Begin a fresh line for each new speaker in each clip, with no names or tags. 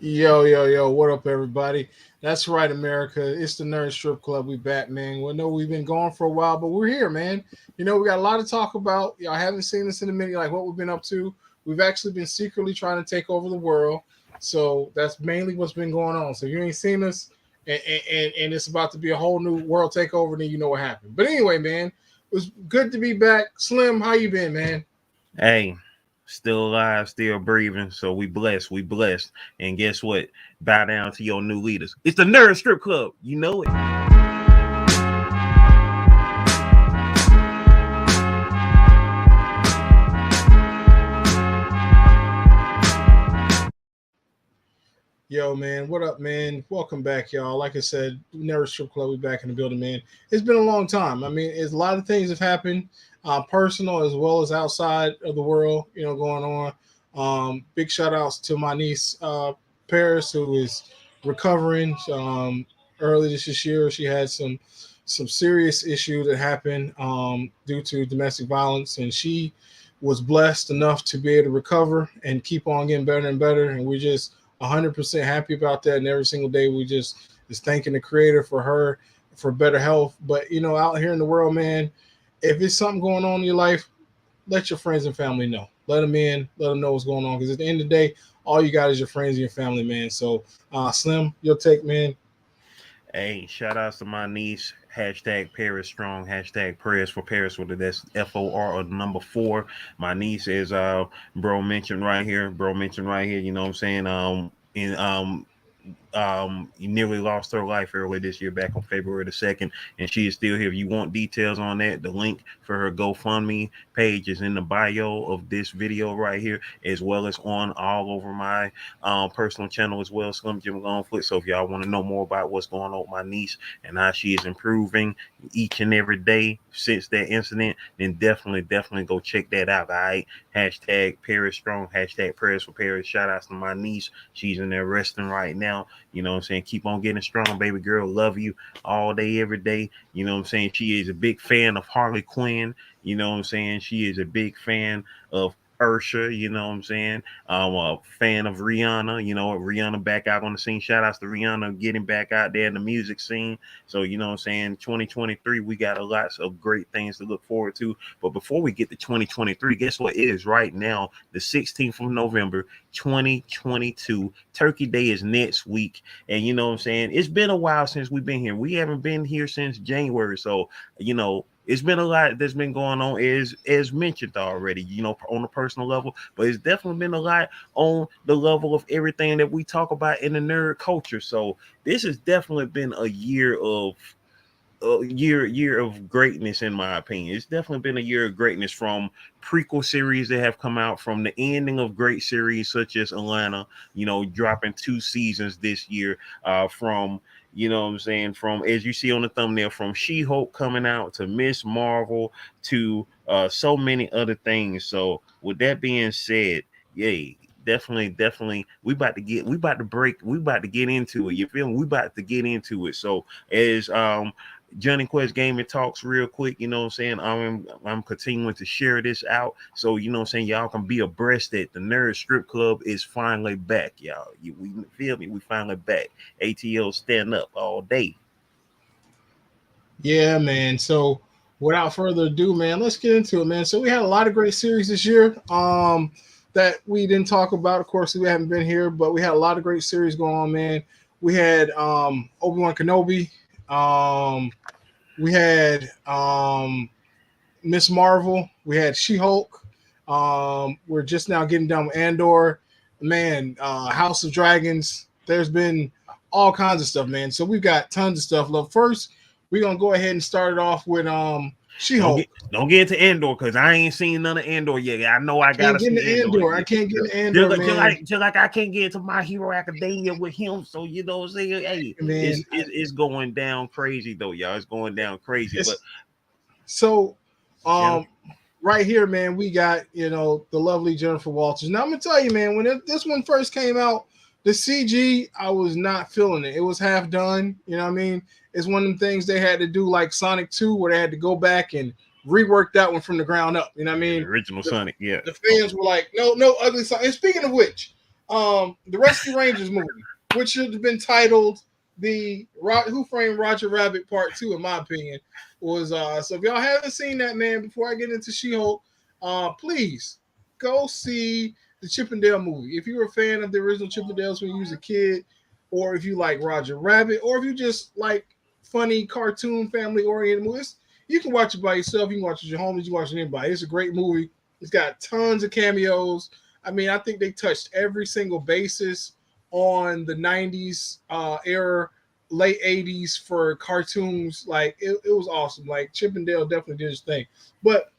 Yo, yo, yo, what up, everybody? That's right, America. It's the Nerd Strip Club. We back, man. We know we've been gone for a while, but we're here, man. We got a lot to talk about. Y'all haven't seen us in a minute, like what we've been up to. We've actually been secretly trying to take over the world. So that's mainly what's been going on. So if you ain't seen us and it's about to be a whole new world takeover, then you know what happened. But anyway, man, it was good to be back. Slim, how you been, man?
Hey, still alive, still breathing. So we blessed. We blessed. And guess what? Bow down to your new leaders. It's the Nerd Strip Club. You know it.
Yo, man, what up, man? Welcome back, y'all. Like I said, Never Strip Club, we back in the building, man. It's been a long time. I mean, it's a lot of things have happened, personal as well as outside of the world, going on. Big shout outs to my niece, Paris, who is recovering. Early this year, she had some serious issue that happened due to domestic violence, and she was blessed enough to be able to recover and keep on getting better and better. And we're just 100% happy about that. And every single day we just is thanking the creator for her, for better health. But out here in the world, man, if it's something going on in your life, let your friends and family know. Let them in, let them know what's going on. Because at the end of the day, all you got is your friends and your family, man. So, Slim, your take, man.
Hey, shout outs to my niece. Hashtag Paris Strong. Hashtag prayers for Paris with that's FOR or the number 4. My niece is bro mentioned right here. Bro mentioned right here. You know what I'm saying? In nearly lost her life earlier this year back on February the 2nd, and she is still here. If you want details on that, the link for her GoFundMe page is in the bio of this video right here, as well as on all over my personal channel as well, Slim Jim Longfoot. So if y'all want to know more about what's going on with my niece and how she is improving each and every day since that incident, then definitely go check that out. All right, hashtag Paris Strong, hashtag prayers for Paris. Shout outs to my niece. She's in there resting right now. You know what I'm saying? Keep on getting strong, baby girl. Love you all day, every day. You know what I'm saying? She is a big fan of Harley Quinn. You know what I'm saying? She is a big fan of Ursha, you know what I'm saying? A fan of Rihanna, Rihanna back out on the scene. Shout outs to Rihanna getting back out there in the music scene. So, you know what I'm saying? 2023, we got a lots of great things to look forward to. But before we get to 2023, guess what? It is right now, the 16th of November, 2022. Turkey Day is next week. And you know what I'm saying? It's been a while since we've been here. We haven't been here since January. So, it's been a lot that's been going on, as mentioned already, on a personal level, but it's definitely been a lot on the level of everything that we talk about in the nerd culture. So this has definitely been a year of greatness, in my opinion. It's definitely been a year of greatness, from prequel series that have come out, from the ending of great series such as Atlanta, dropping 2 seasons this year, from what I'm saying, from, as you see on the thumbnail, from She-Hulk coming out to Miss Marvel to so many other things. So with that being said, yay. Definitely, we about to get into it. You feel me? We about to get into it. So as Johnny Quest Gaming talks real quick, you know what I'm saying? I'm continuing to share this out. So, you know what I'm saying, y'all can be abreast that the Nerd Strip Club is finally back, y'all. We feel me? We finally back. ATL stand up all day.
Yeah, man. So without further ado, man, let's get into it, man. So we had a lot of great series this year that we didn't talk about. Of course, we haven't been here, but we had a lot of great series going on, man. We had Obi-Wan Kenobi. We had Miss Marvel. We had She-Hulk. We're just now getting done with Andor. Man, House of Dragons. There's been all kinds of stuff, man. So we've got tons of stuff. Look, first, we're gonna go ahead and start it off with She-Hulk.
Don't get into Andor, because I ain't seen none of Andor yet. I know I
Can't
gotta
get into
see Andor.
Andor. I can't get into Andor, man.
Just like I can't get into My Hero Academia with him. So you know what I'm saying? Hey,
Man,
it's going down crazy though, y'all. It's going down crazy. But
so
Jennifer,
right here, man, we got the lovely Jennifer Walters. Now I'm gonna tell you, man, when this one first came out, the CG, I was not feeling it. It was half done. You know what I mean? It's one of them things they had to do like Sonic 2, where they had to go back and rework that one from the ground up. You know what I
the
mean?
original Sonic, yeah.
The fans were like, no ugly Sonic. And speaking of which, The Rescue Rangers movie, which should have been titled the Who Framed Roger Rabbit Part 2, in my opinion, was so if y'all haven't seen that, man, before I get into She-Hulk, please go see the Chip and Dale movie. If you're a fan of the original Chip and Dales when you was a kid, or if you like Roger Rabbit, or if you just like funny cartoon family oriented movies, you can watch it by yourself. You can watch it with your homies. You can watch it with anybody. It's a great movie. It's got tons of cameos. I mean, I think they touched every single basis on the 90s era, late 80s for cartoons. Like, it was awesome. Like, Chip and Dale definitely did his thing. But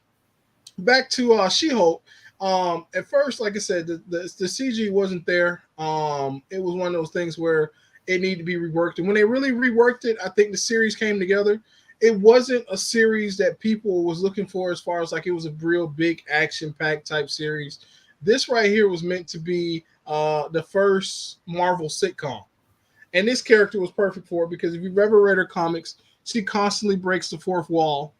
back to She-Hulk. At first, like I said, the CG wasn't there. It was one of those things where it needed to be reworked. And when they really reworked it, I think the series came together. It wasn't a series that people was looking for as far as like it was a real big action-packed type series. This right here was meant to be the first Marvel sitcom. And this character was perfect for it because if you've ever read her comics, she constantly breaks the fourth wall.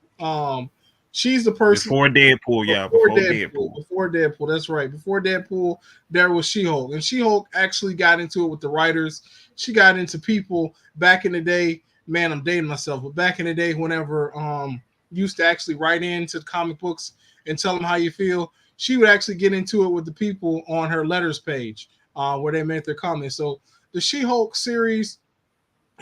She's the person
before Deadpool, yeah, before Deadpool.
Before Deadpool, that's right. Before Deadpool, there was She-Hulk. And She-Hulk actually got into it with the writers. She got into people back in the day. Man, I'm dating myself, but back in the day, whenever used to actually write into the comic books and tell them how you feel, she would actually get into it with the people on her letters page where they made their comments. So the She-Hulk series,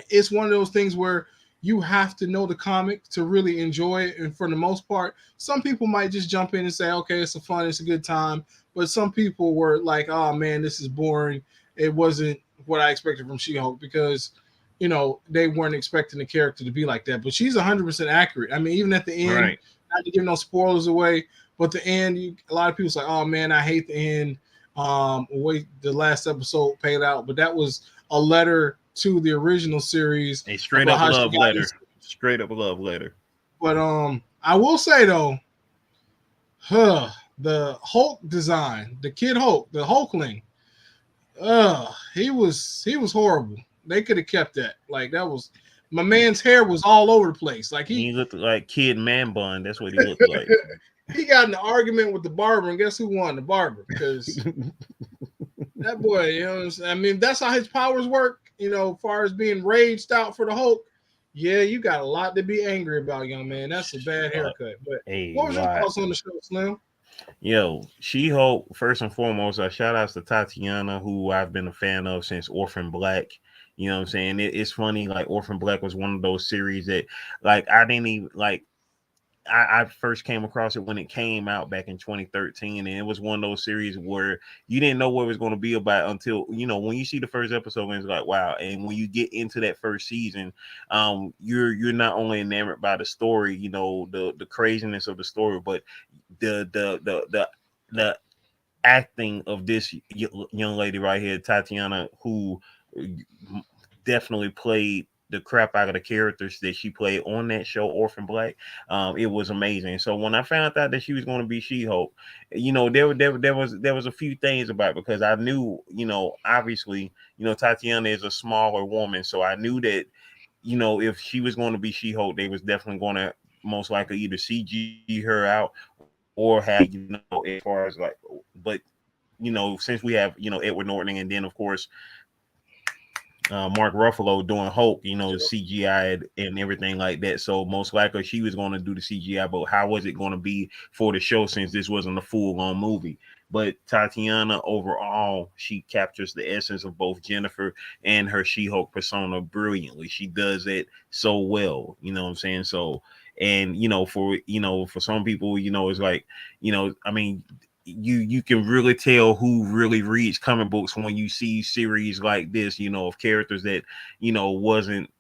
it's one of those things where you have to know the comic to really enjoy it. And for the most part, some people might just jump in and say, okay, it's a good time. But some people were like, oh man, this is boring. It wasn't what I expected from She-Hulk because, you know, they weren't expecting the character to be like that. But she's 100% accurate. I mean, even at the end,
Right.
not to give no spoilers away, but the end, a lot of people say, oh man, I hate the end. Wait, the last episode paid out. But that was a letter to the original series,
a straight up love letter. Straight up love letter.
But I will say though, the Hulk design, the Kid Hulk, the Hulkling, he was horrible. They could have kept that. Like that was my man's hair was all over the place. Like
he looked like Kid Man Bun. That's what he looked like.
He got in an argument with the barber, and guess who won? The barber, because that boy, you know, I mean, that's how his powers work. You know, as far as being raged out for the Hulk, yeah, you got a lot to be angry about, young man. That's a bad haircut. But what was your thoughts on the show, Slim?
Yo, She-Hulk, first and foremost, shout outs to Tatiana, who I've been a fan of since Orphan Black. You know what I'm saying? It's funny, like Orphan Black was one of those series that, like, I didn't even like. I first came across it when it came out back in 2013, and it was one of those series where you didn't know what it was going to be about until, you know, when you see the first episode and it's like, wow. And when you get into that first season, you're not only enamored by the story, you know, the craziness of the story, but the acting of this young lady right here, Tatiana, who definitely played the crap out of the characters that she played on that show, Orphan Black. It was amazing. So when I found out that she was going to be She-Hulk, you know, there was a few things about it because I knew, you know, obviously, you know, Tatiana is a smaller woman, so I knew that, you know, if she was going to be She-Hulk, they was definitely going to most likely either CG her out or have, you know, as far as like, but you know, since we have, you know, Edward Norton and then of course Mark Ruffalo doing Hulk, you know, CGI and everything like that. So most likely she was going to do the CGI, but how was it going to be for the show since this wasn't a full-on movie? But Tatiana, overall, she captures the essence of both Jennifer and her She-Hulk persona brilliantly. She does it so well, you know what I'm saying? So, and you know, for some people, you know, it's like, you know, I mean, you can really tell who really reads comic books when you see series like this, you know, of characters that, you know, wasn't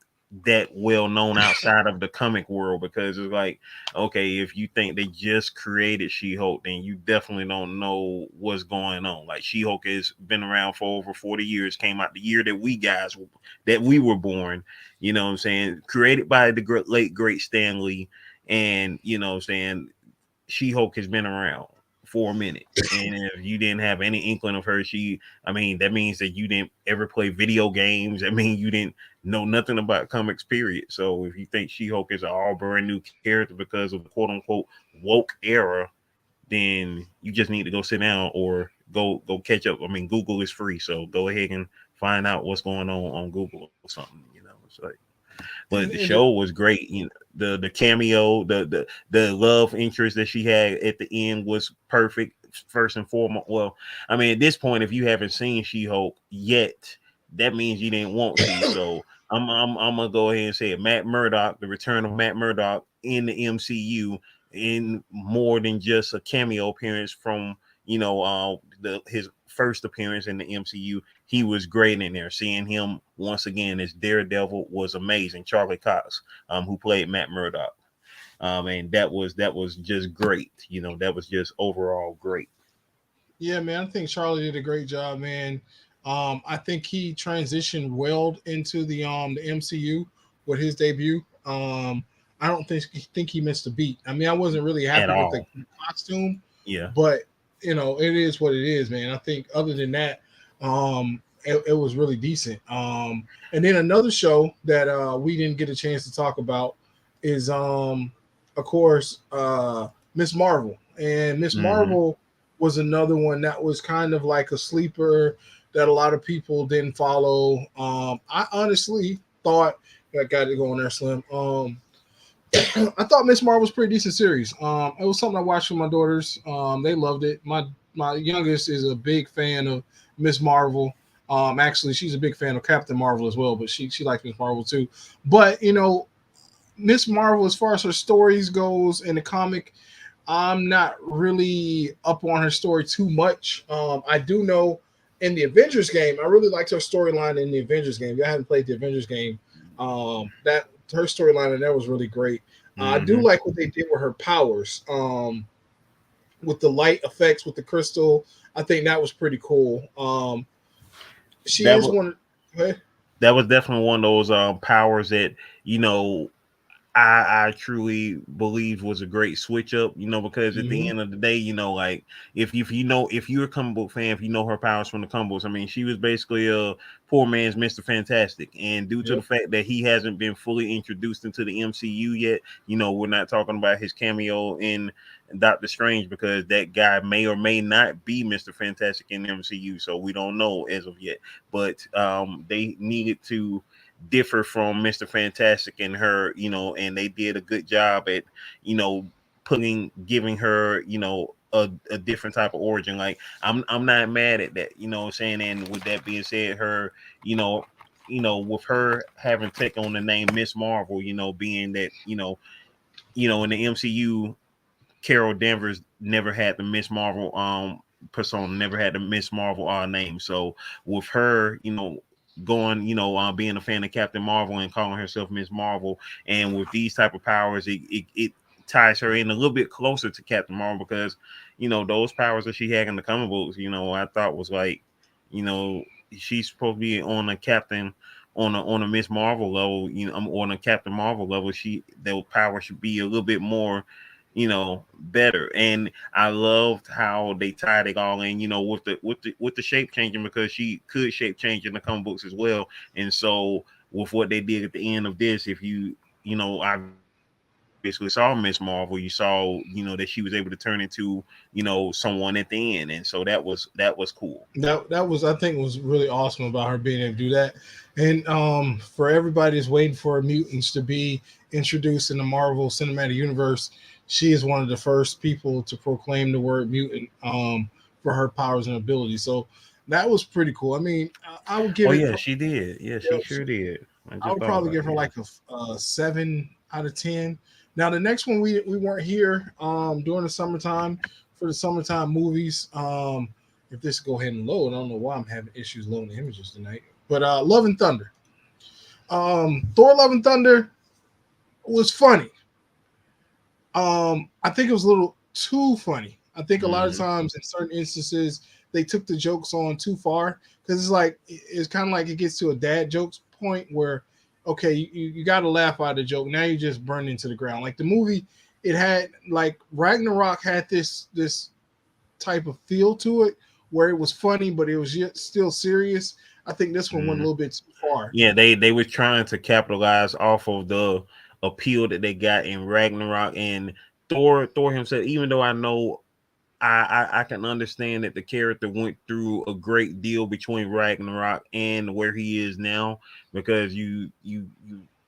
that well known outside of the comic world, because it's like, okay, if you think they just created She-Hulk, then you definitely don't know what's going on. Like She-Hulk has been around for over 40 years, came out the year that we were born, you know what I'm saying, created by the late great Stan Lee, and you know what I'm saying, She-Hulk has been around for a minute. And if you didn't have any inkling of her, I mean, that means that you didn't ever play video games. I mean, you didn't know nothing about comics, period. So if you think She-Hulk is an all brand new character because of the quote unquote woke era, then you just need to go sit down or go catch up. I mean, Google is free, so go ahead and find out what's going on Google or something. You know, it's like. But the show was great. You know, the cameo, the love interest that she had at the end was perfect. First and foremost, well, I mean, at this point, if you haven't seen She-Hulk yet, that means you didn't want to. So I'm gonna go ahead and say it. Matt Murdock, the return of Matt Murdock in the MCU, in more than just a cameo appearance from his first appearance in the MCU. He was great in there. Seeing him once again as Daredevil was amazing. Charlie Cox, who played Matt Murdock. And that was just great. You know, that was just overall great.
Yeah, man, I think Charlie did a great job, man. I think he transitioned well into the MCU with his debut. I don't think he missed a beat. I mean, I wasn't really
At
happy with the
all.
costume,
Yeah.
but it is what it is, man. I think other than that, it was really decent. And then another show that we didn't get a chance to talk about is of course, Miss Marvel. And Miss
Mm-hmm.
Marvel was another one that was kind of like a sleeper that a lot of people didn't follow. I honestly thought I got to go on there, Slim. I thought Miss Marvel was a pretty decent series. It was something I watched with my daughters. They loved it. My youngest is a big fan of Miss Marvel. Actually, she's a big fan of Captain Marvel as well, but she likes Miss Marvel too. But Miss Marvel, as far as her stories goes in the comic, I'm not really up on her story too much. I do know in the Avengers game, I really liked her storyline in the Avengers game. If you haven't played the Avengers game, that her storyline in there was really great. I do
Mm-hmm.
like what they did with her powers, with the light effects with the crystal. I think that was pretty cool. She
That
is
was
one. Go ahead.
that was definitely one of those powers that I truly believe was a great switch up, because at the
Mm-hmm.
end of the day, like if you're a comic book fan, if you know her powers from the comic books, I mean, she was basically a poor man's Mr. Fantastic. And due to the
Yep.
fact that he hasn't been fully introduced into the MCU yet, we're not talking about his cameo in Doctor Strange because that guy may or may not be Mr. Fantastic in the MCU. So we don't know as of yet. But they needed to differ from Mr. Fantastic and her, and they did a good job at, giving her, a different type of origin. Like I'm not mad at that, what I'm saying. And with that being said, her, with her having taken on the name Miss Marvel, being that, in the MCU, Carol Danvers never had the Miss Marvel persona, never had the Miss Marvel name. So with her, going, being a fan of Captain Marvel and calling herself Miss Marvel, and with these type of powers, it ties her in a little bit closer to Captain Marvel because, those powers that she had in the comic books, I thought was like, she's supposed to be on a Captain on a Miss Marvel level, on a Captain Marvel level. Those powers should be a little bit more, better. And I loved how they tied it all in, with the shape changing, because she could shape change in the comic books as well. And so with what they did at the end of this, if obviously saw Miss Marvel, you saw, that she was able to turn into, someone at the end. And so that was cool.
That was, I think, was really awesome about her being able to do that. And for everybody that's waiting for mutants to be introduced in the Marvel Cinematic Universe, she is one of the first people to proclaim the word mutant, for her powers and abilities. So that was pretty cool. I mean, I would give
Oh
it.
yeah, she did. Yeah,
You
she
know,
sure did. I
I
just
would
thought
probably
about
give
it.
her
Yeah.
like a 7 out of 10. Now the next one we weren't here during the summertime for the summertime movies. If this go ahead and load, I don't know why I'm having issues loading images tonight. But Love and Thunder. Thor Love and Thunder was funny. I think it was a little too funny. I think a lot of
Mm-hmm.
times in certain instances they took the jokes on too far because it's kind of like it gets to a dad jokes point where okay, you got to laugh out of the joke. Now you just burn into the ground. Like the movie, it had like Ragnarok had this type of feel to it where it was funny, but it was yet still serious. I think this one went a
Mm-hmm.
little bit too far.
Yeah, they were trying to capitalize off of the appeal that they got in Ragnarok and Thor himself. Even though I know I can understand that the character went through a great deal between Ragnarok and where he is now, because you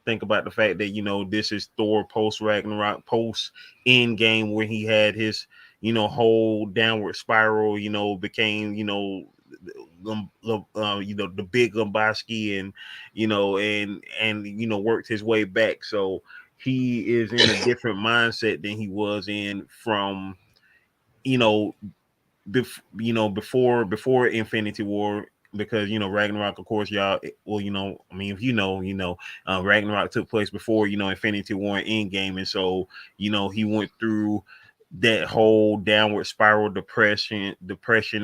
think about the fact that, you know, this is Thor post Ragnarok, post Endgame, where he had his, you know, whole downward spiral, you know, became, you know, the big Lumboski, and you know, worked his way back. So he is in a different mindset than he was in from, you know, before Infinity War, because, you know, Ragnarok, of course, y'all, well, you know, I mean, if you know, Ragnarok took place before, you know, Infinity War and Endgame, and so, you know, he went through that whole downward spiral, depression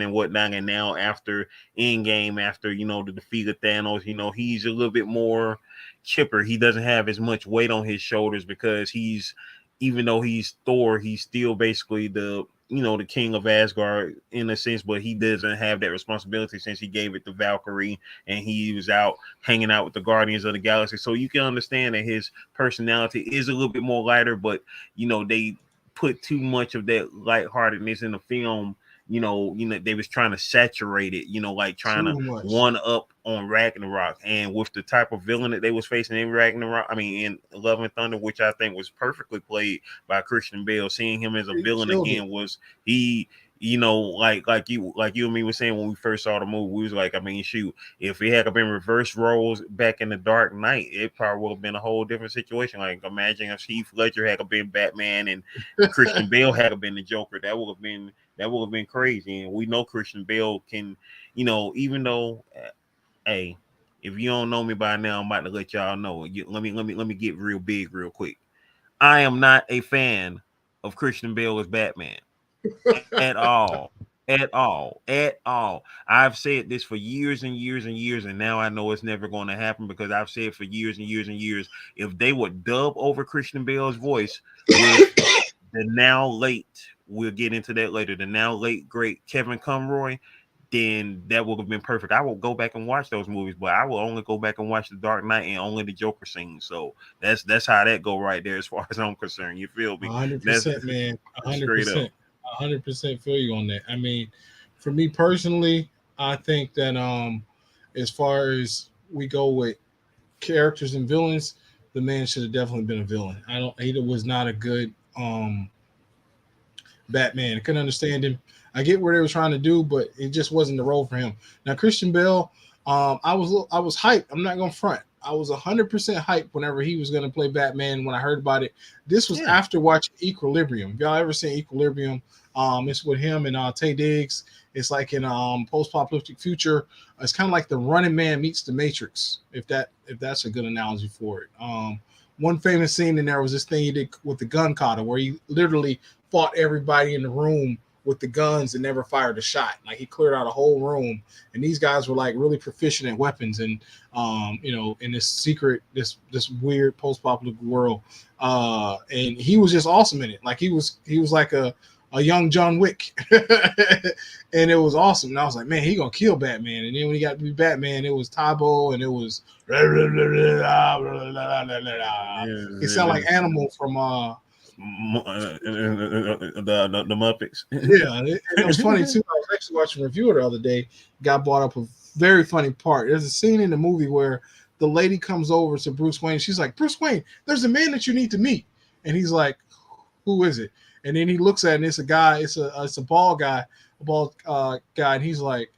and whatnot, and now after Endgame, after, you know, the defeat of Thanos, you know, he's a little bit more chipper. He doesn't have as much weight on his shoulders, because even though he's Thor, he's still basically the, you know, the king of Asgard in a sense, but he doesn't have that responsibility since he gave it to Valkyrie, and he was out hanging out with the Guardians of the Galaxy. So you can understand that his personality is a little bit more lighter, but, you know, they put too much of that lightheartedness in the film. They was trying to saturate it, you know, like trying to
Too much.
one up on Ragnarok, and with the type of villain that they was facing in Ragnarok, I mean, in Love and Thunder, which I think was perfectly played by Christian Bale. Seeing him as a villain again was he, you know, like you and me were saying when we first saw the movie, we was like, I mean, shoot, if it had been reverse roles back in the Dark Knight, it probably would have been a whole different situation. Like, imagine if Heath Ledger had been Batman and Christian Bale had been the Joker. That would have been crazy. And we know Christian Bale can, you know, even though, hey, if you don't know me by now, I'm about to let y'all know. Let me get real big real quick. I am not a fan of Christian Bale as Batman at all. At all. I've said this for years and years and years, and now I know it's never going to happen, because I've said for years and years and years, if they would dub over Christian Bale's voice with the now late, we'll get into that later, the now late great Kevin Conroy, then that would have been perfect. I will go back and watch those movies, but I will only go back and watch The Dark Knight and only the Joker scene. So that's how that go right there, as far as I'm concerned. You feel me?
100%, man.
Straight up.
100% feel you on that. I mean, for me personally, I think that as far as we go with characters and villains, the man should have definitely been a villain. He was not a good Batman. I couldn't understand him. I get what they were trying to do, but it just wasn't the role for him. Now, Christian Bale, I was hyped. I'm not gonna front. I was 100% hyped whenever he was gonna play Batman. When I heard about it, this was after watching Equilibrium. Y'all ever seen Equilibrium? It's with him and Taye Diggs. It's like in post-apocalyptic future. It's kind of like the Running Man meets the Matrix, if that's a good analogy for it. One famous scene in there was this thing he did with the gun kata, where he literally fought everybody in the room with the guns and never fired a shot. Like, he cleared out a whole room, and these guys were like really proficient at weapons, and in this weird post-apocalyptic world. And he was just awesome in it. Like, he was like a young John Wick. And it was awesome. And I was like, man, he gonna kill Batman. And then when he got to be Batman, it was Tybo, and it was it sounded like Animal from
the Muppets.
Yeah, it was funny too. I was actually watching a review the other day. Got brought up a very funny part. There's a scene in the movie where the lady comes over to Bruce Wayne. She's like, Bruce Wayne, there's a man that you need to meet. And he's like, who is it? And then he looks at it, and it's a guy. It's a bald guy, and he's like,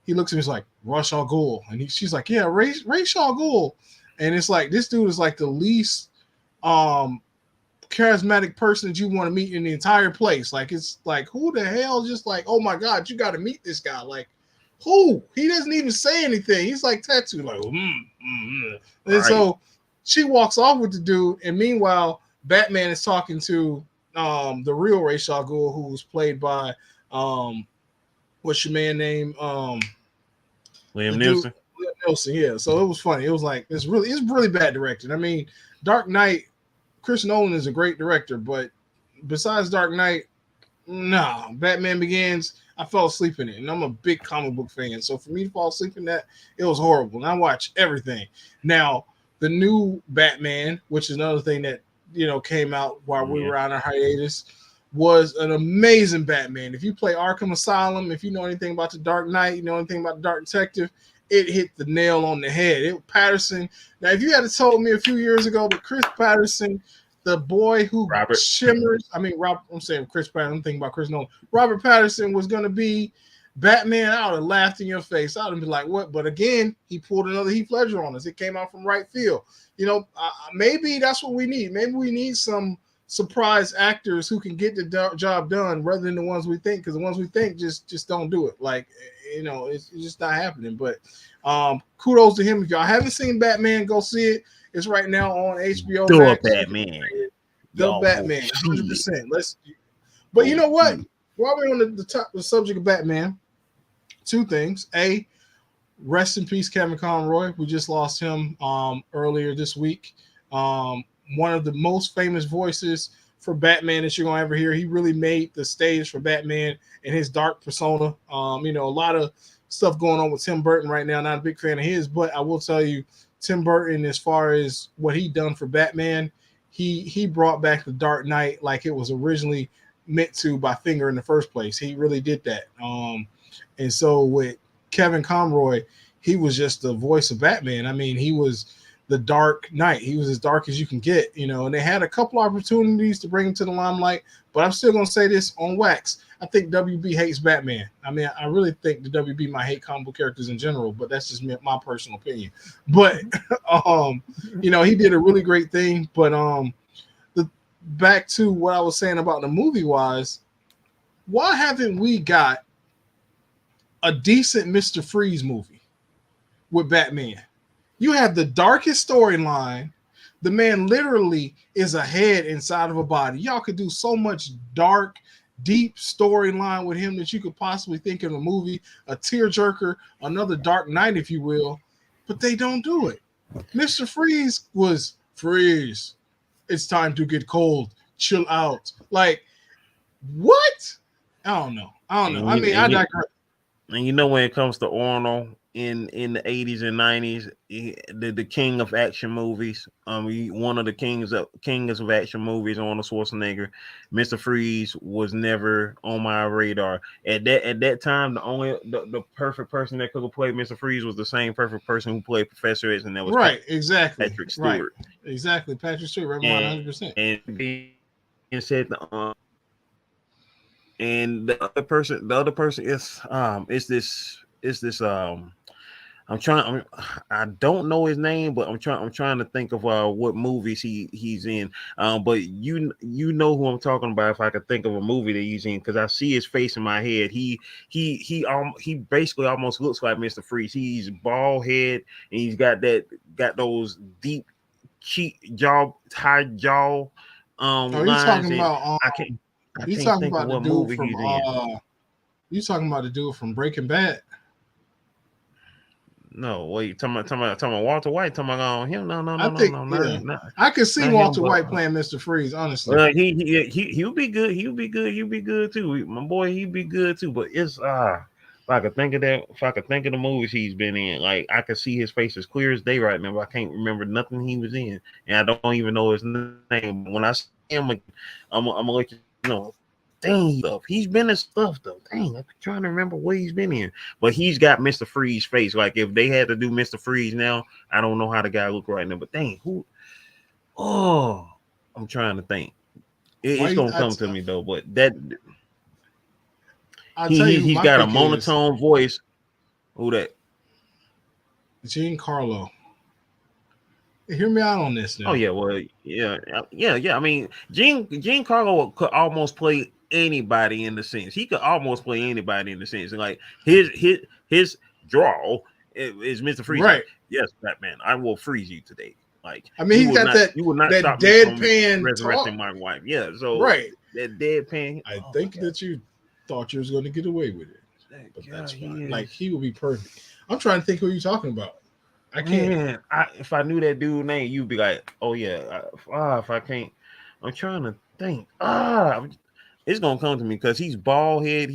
he looks at me, he's like, Ra's al Ghul. And she's like, yeah, Ra's al Ghul. And it's like, this dude is like the least charismatic person that you want to meet in the entire place. Like, it's like, who the hell? Just like, oh my God, you got to meet this guy. Like, who? He doesn't even say anything. He's like tattooed, like, And so she walks off with the dude, and meanwhile, Batman is talking to the real Ra's al Ghul, who was played by what's your man name?
Liam Neeson.
Liam Neeson, yeah. So it was funny. It was like it's really bad directed. I mean, Dark Knight, Chris Nolan is a great director, but besides Dark Knight, no. Batman Begins, I fell asleep in it, and I'm a big comic book fan. So for me to fall asleep in that, it was horrible. And I watch everything. Now, the new Batman, which is another thing that came out while we were on our hiatus. was an amazing Batman. If you play Arkham Asylum, if you know anything about the Dark Knight, you know anything about the Dark Detective, it hit the nail on the head. Patterson. Now, if you had told me a few years ago that Chris Patterson, the boy who shimmers, I'm saying Chris Patterson, I'm thinking about Chris Nolan. Robert Patterson was going to be Batman, I would have laughed in your face. I would have been like, what? But again, he pulled another Heath Ledger on us. It came out from right field. Maybe that's what we need. Maybe we need some surprise actors who can get the job done rather than the ones we think, because the ones we think just don't do it. It's just not happening. But kudos to him. If y'all haven't seen Batman, go see it. It's right now on HBO Max.
Batman.
The Batman, 100%. But you know what? While we're on the subject of Batman, two things. A, rest in peace, Kevin Conroy. We just lost him earlier this week. One of the most famous voices for Batman that you're gonna ever hear. He really made the stage for Batman and his dark persona. A lot of stuff going on with Tim Burton right now. Not a big fan of his, but I will tell you, Tim Burton, as far as what he done for Batman, he brought back the Dark Knight like it was originally meant to by Finger in the first place. He really did that. And so with Kevin Conroy, he was just the voice of Batman. I mean, he was the Dark Knight. He was as dark as you can get, and they had a couple opportunities to bring him to the limelight, but I'm still going to say this on wax. I think WB hates Batman. I mean, I really think the WB might hate comic book characters in general, but that's just my personal opinion. But, he did a really great thing. But back to what I was saying about the movie wise, why haven't we got a decent Mr. Freeze movie with Batman? You have the darkest storyline. The man literally is a head inside of a body. Y'all could do so much dark, deep storyline with him that you could possibly think of a movie, a tearjerker, another Dark Knight, if you will, but they don't do it. Mr. Freeze was Freeze. It's time to get cold. Chill out. Like, what? I don't know. I digress.
And when it comes to Arnold in the 80s and 90s, the king of action movies, one of the kings of action movies, Arnold Schwarzenegger, Mr. Freeze was never on my radar. At that time, the perfect person that could have played Mr. Freeze was the same perfect person who played Professor X, and that was
exactly
Patrick Stewart.
Right. Exactly, Patrick Stewart, 100%.
And said and the other person is this I don't know his name, but I'm trying to think of what movies he's in. But you know who I'm talking about if I could think of a movie that he's in, because I see his face in my head. He basically almost looks like Mr. Freeze. He's bald head and he's got those deep high jaw.
You talking about? You talking about the dude from? You talking about the dude from Breaking Bad?
No, wait, talking about Walter White, talking about him. No.
I could see Walter White playing Mr. Freeze, honestly.
He'll be good. He'll be good too. My boy, he'd be good too. But it's if I could think of the movies he's been in, like I could see his face as clear as day right now, but I can't remember nothing he was in, and I don't even know his name. When I see him, I'm gonna let you know. Dang, he's been in stuff though. Dang, I'm trying to remember what he's been in. But he's got Mr. Freeze face. Like if they had to do Mr. Freeze now, I don't know how the guy look right now. But dang, who? Oh, I'm trying to think. It's gonna come to me though. But that he's got a monotone voice. Who that?
Giancarlo. Hear me out on this now.
Oh yeah, well, yeah. I mean, Giancarlo could almost play anybody in the sense. He could almost play anybody in the sense. Like his draw is Mr. Freeze.
Right.
Like, yes, Batman, I will freeze you today. Like
I mean, he's got that deadpan
resurrecting my wife. Yeah, so
right.
That deadpan.
I think that you thought you was going to get away with it, but that's fine. Like he will be perfect. I'm trying to think who you're talking about. I can't.
Man, if I knew that dude's name, you'd be like, "Oh yeah." If I can't, I'm trying to think. It's gonna come to me because he's bald head.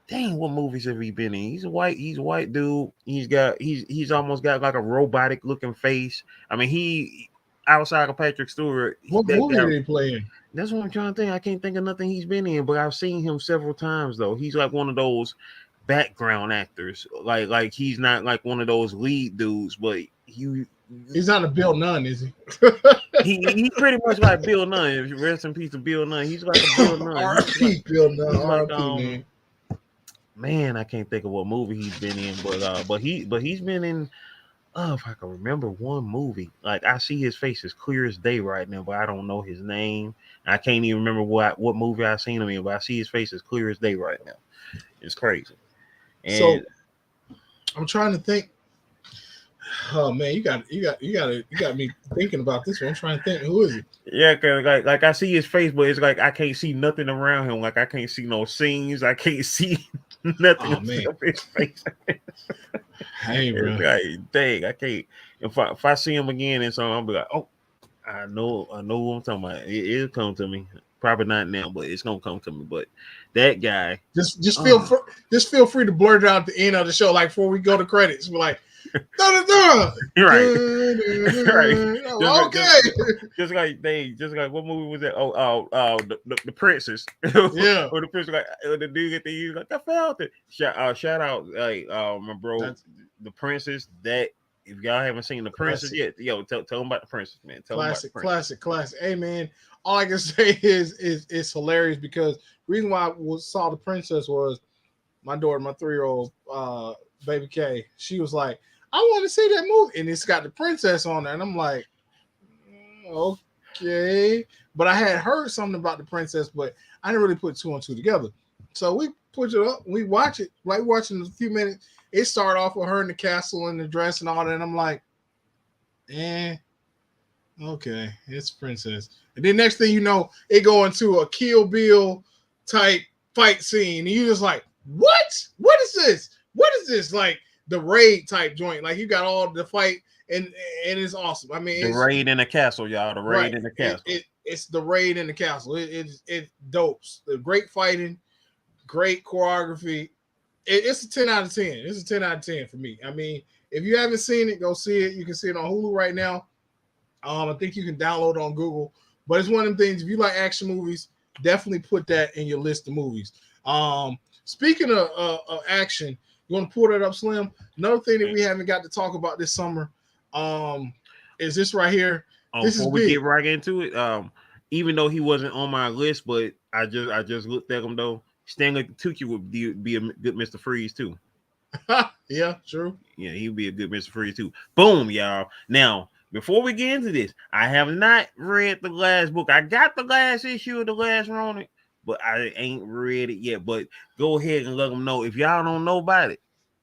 Dang, what movies have he been in? He's a white dude. He's almost got like a robotic looking face. I mean, he outside of Patrick Stewart.
What movie did he play in?
That's what I'm trying to think. I can't think of nothing he's been in, but I've seen him several times though. He's like one of those background actors. Like he's not like one of those lead dudes, but
he's not a Bill Nunn, is he?
He's pretty much like Bill Nunn. Rest in peace to Bill Nunn. He's like a Bill Nunn.
R.I.P. Bill Nunn.
Like,
R.I.P.
man, I can't think of what movie he's been in, but he's been in. If I can remember one movie, like I see his face as clear as day right now, but I don't know his name. I can't even remember what movie I seen him in, but I see his face as clear as day right now. It's crazy. And
so I'm trying to think. Oh man, you got me thinking about this one. I'm trying to think, who is it?
Yeah, cause like I see his face, but it's like I can't see nothing around him. Like I can't see no scenes. I can't see nothing of his face.
Hey, bro.
Like, dang, I can't. If I see him again and so I'll be like, oh, I know what I'm talking about. It'll come to me. Probably not now, but it's gonna come to me. But that guy,
just feel free to blurt it out at the end of the show, like before we go to credits. We're like, right.
Okay. Just like what movie was that? The Princess.
Yeah.
Or the Princess, like the dude at the end, like I felt it. Shout out, like my bro, the Princess. That if y'all haven't seen the Princess yet, yo, tell them about the Princess, man.
Classic. Hey man, all I can say is it's hilarious because the reason why I saw the Princess was my daughter, my 3-year-old baby K. She was like, I want to see that movie, and it's got the princess on there, and I'm like, okay. But I had heard something about the princess, but I didn't really put 2 and 2 together. So we put it up, we watch it, like watching a few minutes. It started off with her in the castle and the dress and all that, and I'm like, okay, it's princess. And then next thing you know, it go into a Kill Bill type fight scene, and you just like, what? What is this? What is this? Like the raid type joint. Like you got all the fight, and it's awesome. I mean,
the raid in the castle, y'all. The raid in the castle.
It's the raid in the castle. It's dopes. The great fighting, great choreography. It's a 10 out of 10. It's a 10 out of 10 for me. I mean, if you haven't seen it, go see it. You can see it on Hulu right now. I think you can download it on Google. But it's one of them things. If you like action movies, definitely put that in your list of movies. Speaking of action, you want to pull that up, Slim? Another thing that we haven't got to talk about this summer is this right here.
Before we get right into it, even though he wasn't on my list, but I just looked at him though. Stanley Tucci would be a good Mr. Freeze too.
Yeah, true.
Yeah, he would be a good Mr. Freeze too. Boom, y'all. Now, before we get into this, I have not read the last book. I got the last issue of The Last Ronin, but I ain't read it yet. But go ahead and let them know if y'all don't know about it.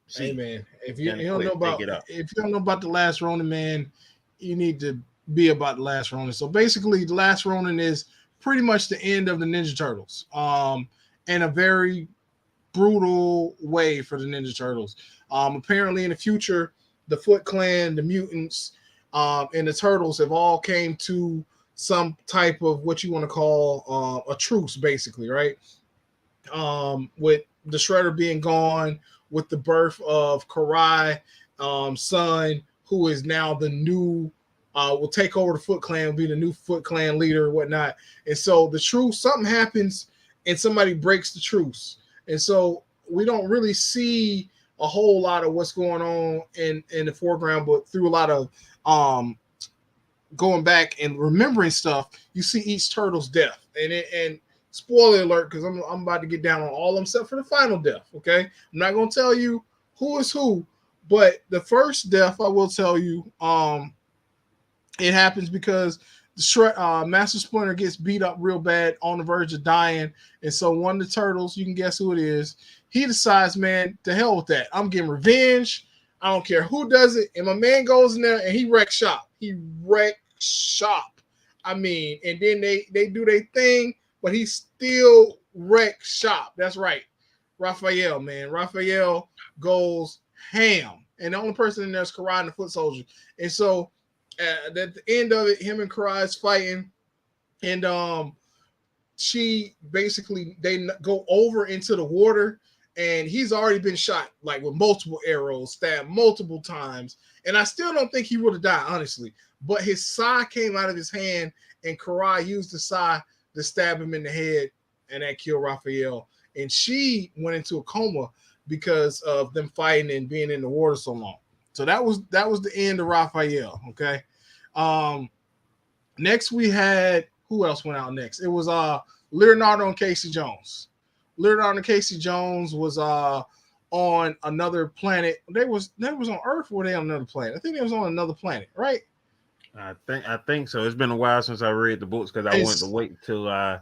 See, hey man, if you don't know about The Last Ronin, man, you need to be about The Last Ronin. So basically, The Last Ronin is pretty much the end of the Ninja Turtles. In a very brutal way for the Ninja Turtles. Apparently in the future, the Foot Clan, the mutants, and the Turtles have all came to some type of what you want to call a truce, basically, right? With the Shredder being gone, with the birth of Karai, son, who is now the new, will take over the Foot Clan, will be the new Foot Clan leader and whatnot. And so the truce, something happens and somebody breaks the truce. And so we don't really see a whole lot of what's going on in the foreground, but through a lot of going back and remembering stuff, you see each turtle's death. And spoiler alert, because I'm about to get down on all of them except for the final death. Okay, I'm not going to tell you who is who, but the first death I will tell you. It happens because the Master Splinter gets beat up real bad on the verge of dying, and so one of the turtles, you can guess who it is, he decides, man, to hell with that. I'm getting revenge. I don't care who does it. And my man goes in there and he wrecks shop. I mean, and then they do their thing, but he still wrecks shop. That's right. Raphael, man. Raphael goes ham. And the only person in there is Karai and the Foot Soldier. And so at the end of it, him and Karai is fighting. And she basically, they go over into the water. And he's already been shot, like with multiple arrows, stabbed multiple times. And I still don't think he would have died, honestly. But his sai came out of his hand, and Karai used the sai to stab him in the head, and that killed Raphael. And she went into a coma because of them fighting and being in the water so long. So that was the end of Raphael. Okay. Next we had, who else went out next? It was Leonardo and Casey Jones. Leonardo and Casey Jones was on another planet. They was on Earth, or were they on another planet? I think they was on another planet, right?
I think so. It's been a while since I read the books because I wanted to wait till I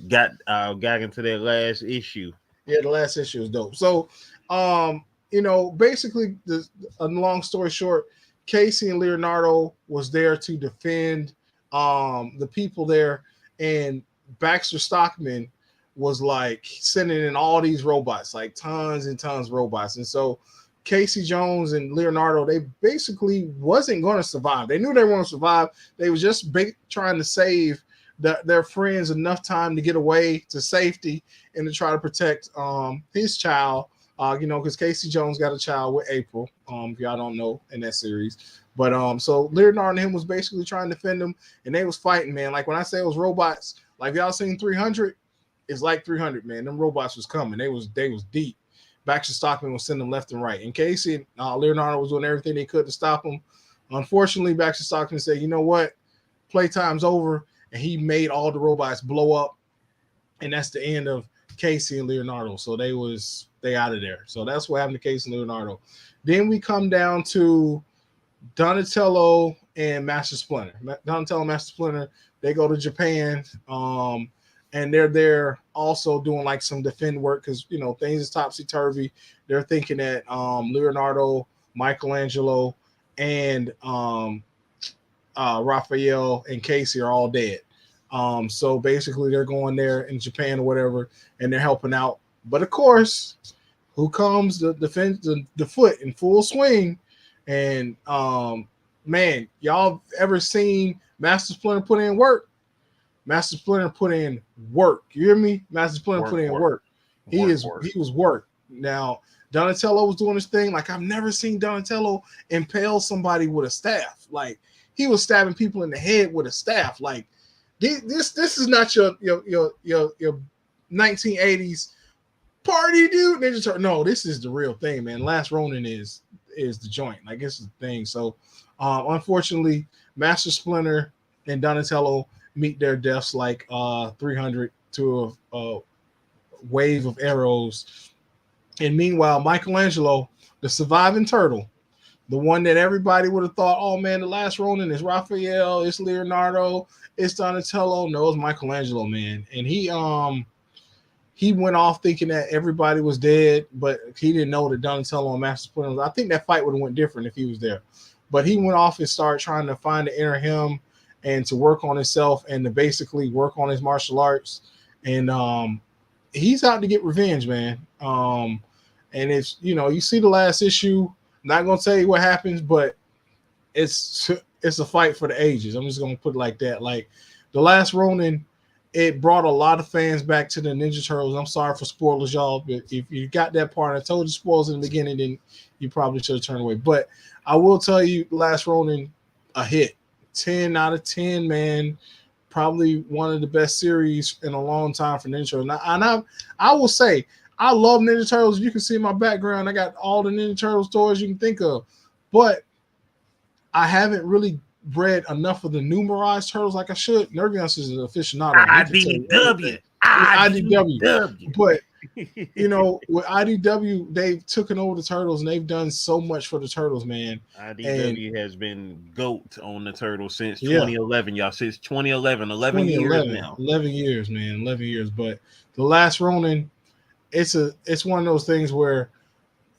got into that last issue.
Yeah, the last issue is dope. So, basically, a long story short, Casey and Leonardo was there to defend the people there, and Baxter Stockman was like sending in all these robots, like tons and tons of robots. And so Casey Jones and Leonardo, they basically wasn't going to survive. They knew they weren't going to survive. They was just trying to save their friends enough time to get away to safety and to try to protect his child, because Casey Jones got a child with April, if y'all don't know, in that series. But so Leonardo and him was basically trying to defend them, and they was fighting, man. Like when I say it was robots, like y'all seen 300, it's like 300, man. Them robots was coming. They was deep. Baxter Stockman was sending them left and right. And Casey and Leonardo was doing everything they could to stop them. Unfortunately, Baxter Stockman said, you know what? Playtime's over. And he made all the robots blow up. And that's the end of Casey and Leonardo. So they out of there. So that's what happened to Casey and Leonardo. Then we come down to Donatello and Master Splinter. Donatello and Master Splinter, they go to Japan. And they're there also doing like some defend work because, things is topsy-turvy. They're thinking that Leonardo, Michelangelo, and Raphael and Casey are all dead. So basically they're going there in Japan or whatever, and they're helping out. But of course, who comes the foot in full swing? And man, y'all ever seen Master Splinter put in work? Master Splinter put in work. You hear me? Master Splinter put in work. He was work. Now, Donatello was doing his thing. Like, I've never seen Donatello impale somebody with a staff. Like, he was stabbing people in the head with a staff. Like, this is not your 1980s party, dude. No, this is the real thing, man. Last Ronin is the joint. Like, this is the thing. So, unfortunately, Master Splinter and Donatello meet their deaths like 300 to a wave of arrows. And meanwhile, Michelangelo, the surviving turtle, the one that everybody would have thought, oh man, the last Ronin is Raphael, it's Leonardo, it's Donatello. No, it's Michelangelo, man. And he went off thinking that everybody was dead, but he didn't know that Donatello and Master Splinter. I think that fight would have went different if he was there. But he went off and started trying to find the inner him and to work on himself and to basically work on his martial arts. And he's out to get revenge, man. And it's, you see the last issue, I'm not going to tell you what happens, but it's a fight for the ages. I'm just going to put it like that. Like the last Ronin, it brought a lot of fans back to the Ninja Turtles. I'm sorry for spoilers, y'all, but if you got that part, I told you spoilers in the beginning, then you probably should have turned away. But I will tell you, Last Ronin, a hit. 10 out of 10, man. Probably one of the best series in a long time for Ninja Turtles. And I will say, I love Ninja Turtles. You can see my background. I got all the Ninja Turtles toys you can think of. But I haven't really read enough of the numerized turtles like I should. Nervius is an aficionado.
IDW.
But with IDW, they've taken over the turtles and they've done so much for the turtles, man.
IDW has been GOAT on the turtles since 2011, y'all. Since 2011, 11 years now. 11
years, man. 11 years. But the Last Ronin, it's one of those things where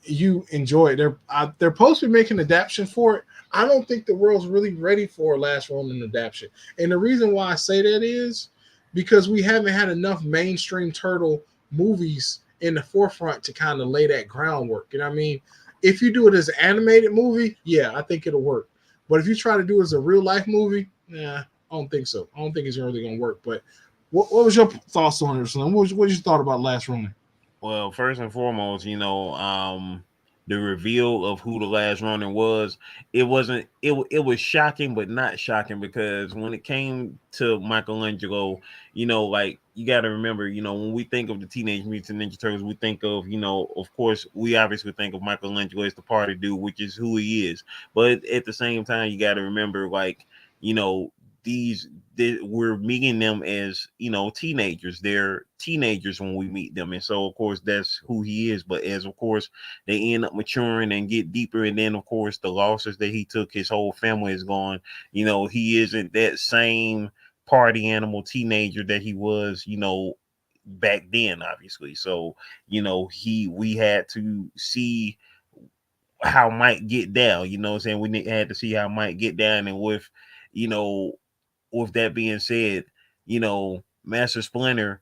you enjoy it. They're supposed to be making an adaptation for it. I don't think the world's really ready for a Last Ronin adaptation. And the reason why I say that is because we haven't had enough mainstream turtle movies in the forefront to kind of lay that groundwork. You know what I mean? If you do it as an animated movie, yeah, I think it'll work. But if you try to do it as a real life movie, nah, I don't think so. I don't think it's really going to work. But what was your thoughts on it, son? What did you thought about Last Ronin?
Well, first and foremost, the reveal of who the last Ronin was, it wasn't it was shocking, but not shocking, because when it came to Michelangelo, like, you got to remember, when we think of the Teenage Mutant Ninja Turtles, we think of, of course, we obviously think of Michelangelo as the party dude, which is who he is. But at the same time, you got to remember, like, you know, these we're meeting them as, teenagers. They're teenagers when we meet them, and so of course that's who he is. But as of course they end up maturing and get deeper, and then of course the losses that he took, his whole family is gone. He isn't that same party animal teenager that he was, back then, obviously. So we had to see how Mike get down. What I'm saying? We had to see how Mike get down, and you know with that being said, Master Splinter,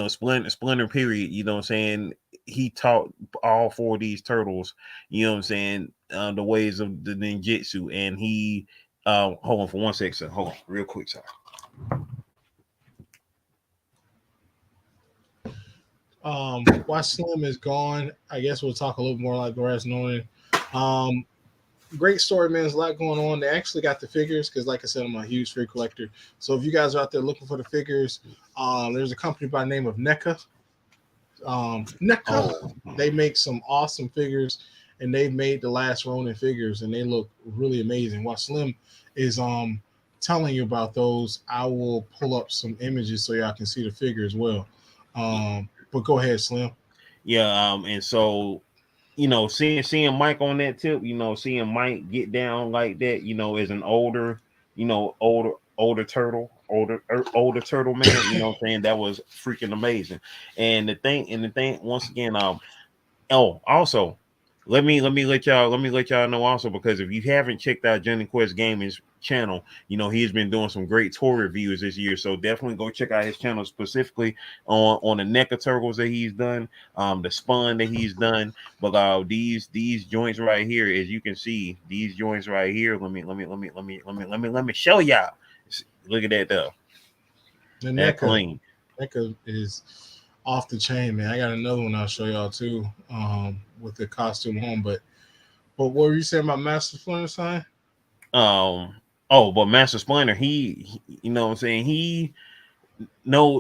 Splinter period, what I'm saying, he taught all four of these turtles, what I'm saying, the ways of the ninjutsu. And he hold on for 1 second, hold on real quick, sorry.
Why Slim is gone, I guess we'll talk a little more like the rest knowing. Great story, man. There's a lot going on. They actually got the figures because, like I said, I'm a huge figure collector. So if you guys are out there looking for the figures, there's a company by the name of NECA. They make some awesome figures, and they've made the last Ronin figures, and they look really amazing. While Slim is telling you about those, I will pull up some images so y'all can see the figure as well. But go ahead, Slim.
Yeah, and so seeing Mike on that tip, seeing Mike get down like that, as an older, older turtle, older turtle man, what I'm saying, that was freaking amazing. And the thing once again, oh, also, let y'all know also, because if you haven't checked out Johnny Quest Gaming's channel, he's been doing some great toy reviews this year. So definitely go check out his channel, specifically on the NECA turtles that he's done, the spun that he's done. But these joints right here, as you can see, these joints right here. Let me show y'all. Look at that though.
The
That
NECA,
clean.
NECA is off the chain, man. I got another one I'll show y'all too, with the costume home. But what were you saying about Master Splinter sign?
But Master Splinter, you know what I'm saying, he know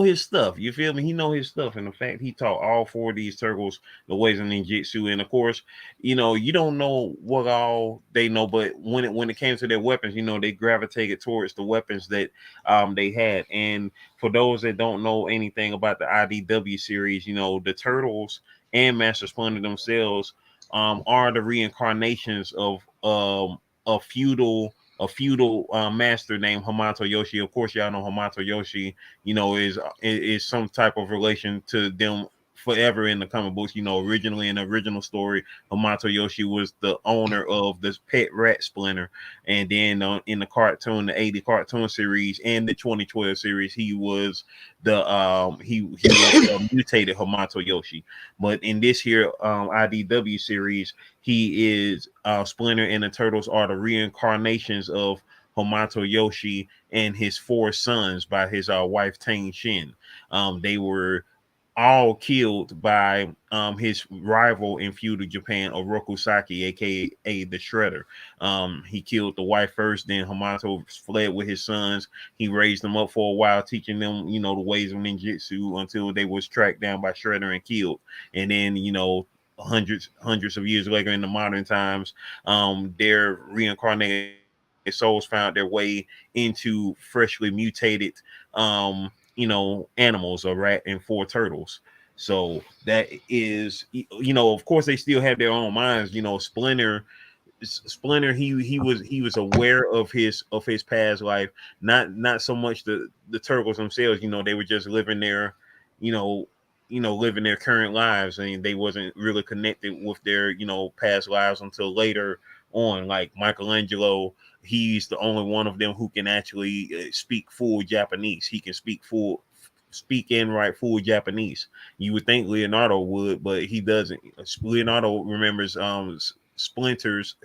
his stuff. You feel me? He know his stuff. And the fact he taught all four of these turtles the ways of ninjutsu. And of course, you don't know what all they know, but when it came to their weapons, they gravitated towards the weapons that they had. And for those that don't know anything about the IDW series, the turtles and Master Splinter themselves are the reincarnations of a feudal master named Hamato Yoshi. Of course, y'all know Hamato Yoshi, is some type of relation to them forever in the comic books. Originally in the original story, Hamato Yoshi was the owner of this pet rat Splinter. And then in the cartoon, the 80 cartoon series and the 2012 series, he was he was a mutated Hamato Yoshi. But in this here IDW series, he is Splinter and the Turtles are the reincarnations of Hamato Yoshi and his four sons by his wife Tang Shin. They were all killed by his rival in feudal Japan, Oroku Saki, aka the Shredder. He killed the wife first, then Hamato fled with his sons. He raised them up for a while, teaching them, the ways of ninjutsu, until they was tracked down by Shredder and killed. And then, hundreds of years later in the modern times, their reincarnated souls found their way into freshly mutated animals, a rat and four turtles. So that is, of course they still have their own minds. Splinter, he was aware of his past life, not so much the turtles themselves. They were just living their, you know living their current lives, and they wasn't really connected with their past lives until later on. Like Michelangelo, he's the only one of them who can actually speak full Japanese. He can speak and write full Japanese. You would think Leonardo would, but he doesn't. Leonardo remembers Splinter's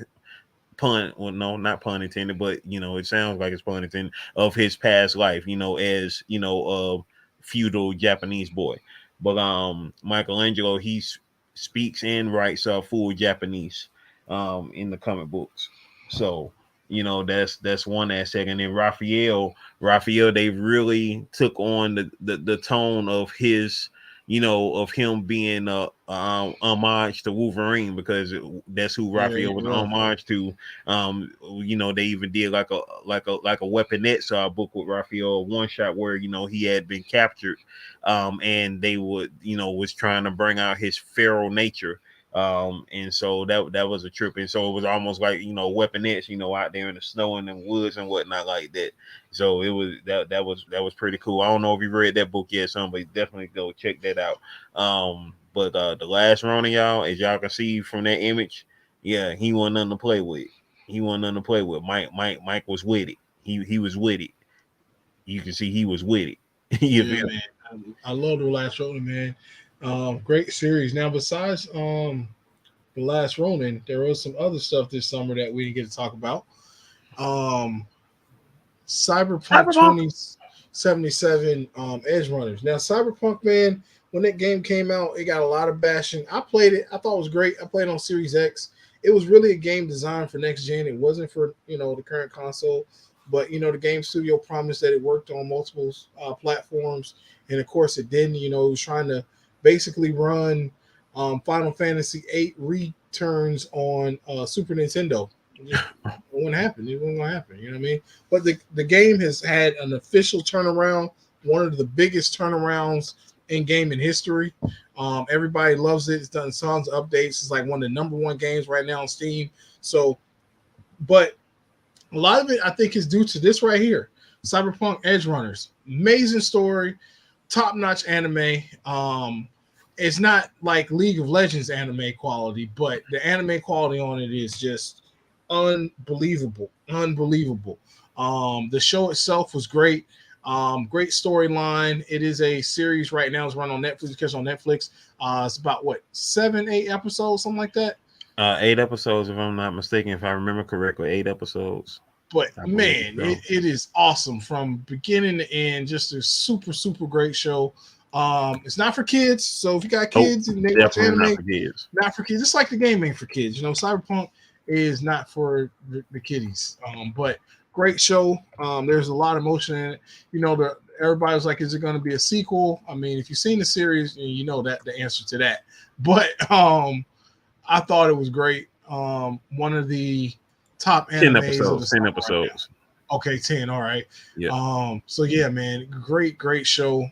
pun, well, no, not pun intended, but it sounds like it's pun intended, of his past life, as a feudal Japanese boy. But Michelangelo, speaks and writes full Japanese in the comic books. So that's one aspect. And then Raphael, they really took on the tone of his, of him being homage to Wolverine, because that's who
Yeah, there
Raphael
you
was
go.
homage to. They even did like a weaponette book with Raphael, one shot where he had been captured, and they would was trying to bring out his feral nature. And so that was a trip, and so it was almost like weaponettes, out there in the snow and the woods and whatnot like that. So it was that was pretty cool. I don't know if you read that book yet, somebody definitely go check that out. But the last Ronin, y'all, as y'all can see from that image, yeah, he wasn't nothing to play with. He wasn't nothing to play with. Mike was with it. He was with it. You can see he was with it. You
Yeah,
feel
man. I love the Last Ronin, man. Great series. Now, besides the Last Ronin, there was some other stuff this summer that we didn't get to talk about. Um, Cyberpunk
Cyberpunk?
2077 Edge Runners. Now, Cyberpunk, man, when that game came out, it got a lot of bashing. I played it. I thought it was great. I played it on Series X. It was really a game designed for next gen. It wasn't for the current console, but the game studio promised that it worked on multiple platforms, and of course it didn't. It was trying to basically run Final Fantasy VIII returns on Super Nintendo. It just wouldn't happen. It wasn't gonna happen. You know what I mean? But the game has had an official turnaround, one of the biggest turnarounds in gaming history. Everybody loves it. It's done tons of updates. It's like one of the number one games right now on Steam. So, but a lot of it I think is due to this right here, Cyberpunk Edge Runners. Amazing story, top notch anime. It's not like League of Legends anime quality, but the anime quality on it is just unbelievable, unbelievable. The show itself was great. Great storyline. It is a series right now. It's run on Netflix. It's on Netflix. It's about what 7, 8 episodes, something like that.
8 episodes, if I'm not mistaken, if I remember correctly, 8 episodes.
But
I believe
man,
so.
it is awesome from beginning to end. Just a super, super great show. It's not for kids, so if you got
Nope,
kids and they watch
definitely not
anime,
for kids.
not for kids. Just like the game ain't for kids. Cyberpunk is not for the kiddies. But great show. There's a lot of emotion in it. Everybody was like, "Is it going to be a sequel?" I mean, if you've seen the series, you know that the answer to that. But I thought it was great. One of the top
10
animes of the
episodes. 10
summer right now.
episodes.
Okay, 10. All right.
Yeah.
So yeah, man, great show.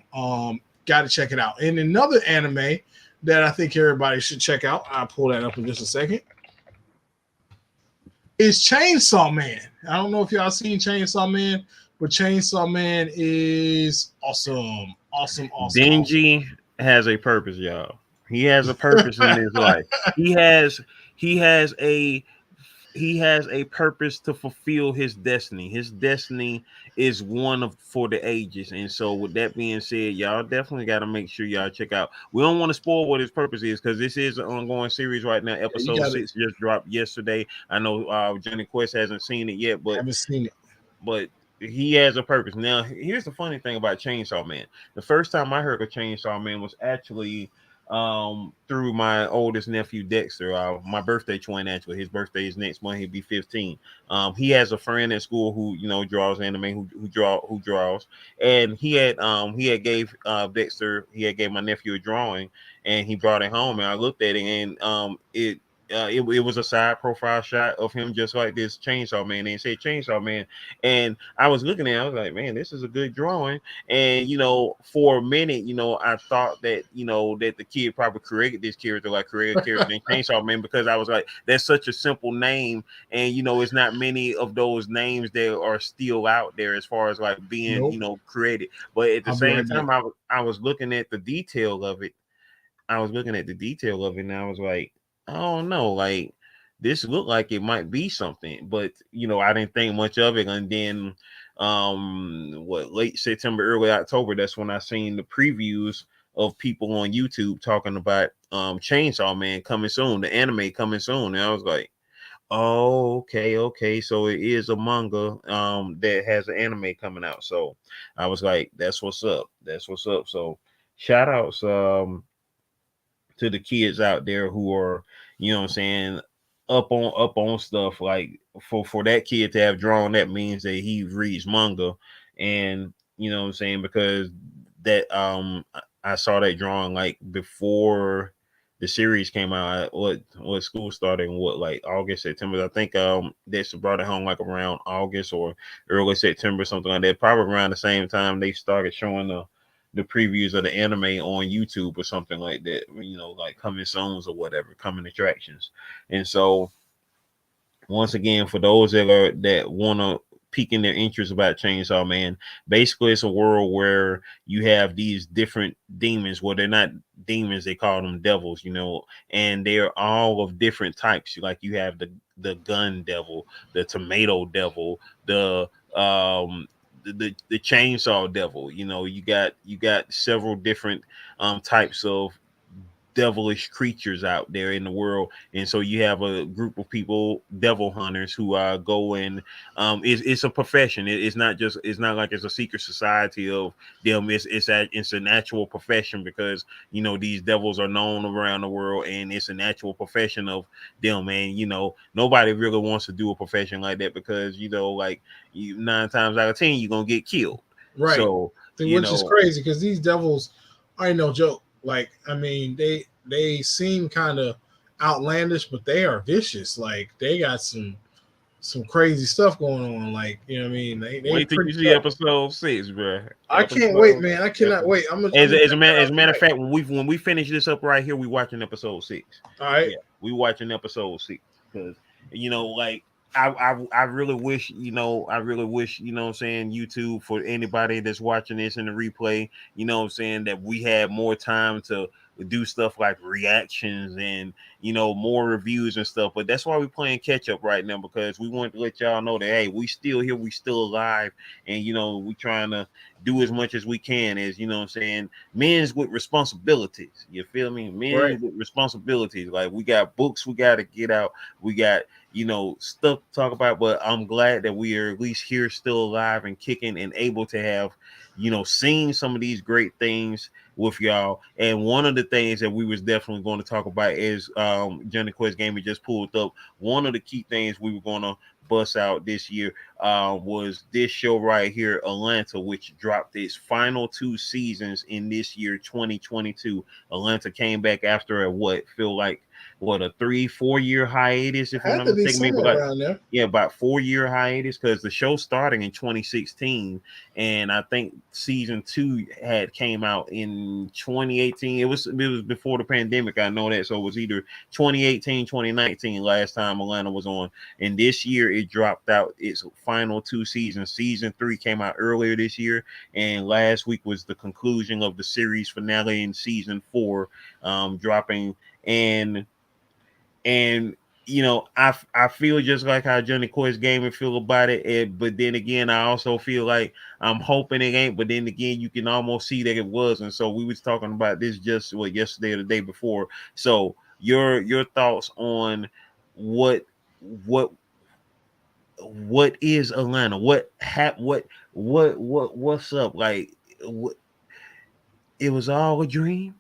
Got to check it out. And another anime that I think everybody should check out, I'll pull that up in just a second, is Chainsaw Man. I don't know if y'all seen Chainsaw Man, but Chainsaw Man is awesome. Awesome.
Denji has a purpose, y'all. He has a purpose in his life. He has a purpose to fulfill his destiny. His destiny is one of for the ages. And so with that being said, y'all definitely got to make sure y'all check out. We don't want to spoil what his purpose is, because this is an ongoing series right now. Episode 6 just dropped yesterday. I know Johnny Quest hasn't seen it yet, but
haven't seen it.
But he has a purpose. Now, here's the funny thing about Chainsaw Man. The first time I heard of Chainsaw Man was actually through my oldest nephew Dexter, my birthday twin. Actually, his birthday is next month. He'll be 15. He has a friend at school who draws anime, who draws, and he had gave Dexter, he had gave my nephew a drawing, and he brought it home, and I looked at it, and it was a side profile shot of him just like this Chainsaw Man, and it said Chainsaw Man, and I was looking at it, I was like, man, this is a good drawing. And for a minute, I thought that that the kid probably created this character, like created a character in Chainsaw Man, because I was like, that's such a simple name, and it's not many of those names that are still out there as far as like being created. But at the same time, I was looking at the detail of it. And I was like, I don't know, like this looked like it might be something, but I didn't think much of it. And then late September, early October, that's when I seen the previews of people on YouTube talking about Chainsaw Man coming soon, the anime coming soon. And I was like, oh, okay, so it is a manga that has an anime coming out. So I was like, that's what's up. So shout outs to the kids out there who are, you know what I'm saying, up on stuff. Like for that kid to have drawn, that means that he reads manga. And you know what I'm saying, because that I saw that drawing like before the series came out. What school started in what, like August, September. I think they brought it home like around August or early September, something like that. Probably around the same time they started showing the previews of the anime on YouTube or something like that, you know, like coming soons or whatever, coming attractions. And so once again, for those that want to piquing their interest about Chainsaw Man, basically it's a world where you have these different demons. Well, they're not demons, they call them devils, you know, and they're all of different types. Like you have the gun devil, the tomato devil, the chainsaw devil. You know, you got several different types of devilish creatures out there in the world. And so you have a group of people, devil hunters, who go and it's a profession. It's not just, it's not like it's a secret society of them. It's an actual profession, because you know these devils are known around the world, and it's an actual profession of them. And you know, nobody really wants to do a profession like that, because you know, like 9 times out of 10 you're gonna get killed.
Right.
So
Which is crazy, because these devils ain't no joke. Like, I mean, they seem kind of outlandish, but they are vicious. Like, they got some crazy stuff going on. Like, you know what I mean? They
wait till you
pretty
see
tough.
episode 6, bro.
I can't wait, man. I cannot wait.
As a matter of fact, when we finish this up right here, we watching episode 6.
All right.
Yeah, we watching episode 6, because you know, like I really wish, you know, you know what I'm saying, YouTube, for anybody that's watching this in the replay, you know what I'm saying, that we had more time to do stuff like reactions and, you know, more reviews and stuff. But that's why we're playing catch up right now, because we want to let y'all know that, hey, we still here, we still alive, and you know, we trying to do as much as we can, as you know what I'm saying, men's with responsibilities. You feel me? Men with responsibilities. Like, we got books we got to get out, we got, you know, stuff to talk about. But I'm glad that we are at least here, still alive and kicking, and able to have, you know, seen some of these great things with y'all. And one of the things that we was definitely going to talk about is Johnny Quest Gaming just pulled up. One of the key things we were going to bust out this year was this show right here, Atlanta, which dropped its final 2 seasons in this year, 2022. Atlanta came back after a what a 3-4 year hiatus, if I'm not mistaken, maybe like about 4-year hiatus, because the show started in 2016, and I think season 2 had came out in 2018. It was before the pandemic, I know that. So it was either 2018, 2019 last time Atlanta was on, and this year it dropped out its final 2 seasons. Season 3 came out earlier this year, and last week was the conclusion of the series finale in season 4, dropping. And you know, I feel just like how Johnny Quest Gaming feel about it, but then again, I also feel like I'm hoping it ain't. But then again, you can almost see that it was. And so we was talking about this just yesterday or the day before. So your thoughts on what is Atlanta? What's up? Like, it was all a dream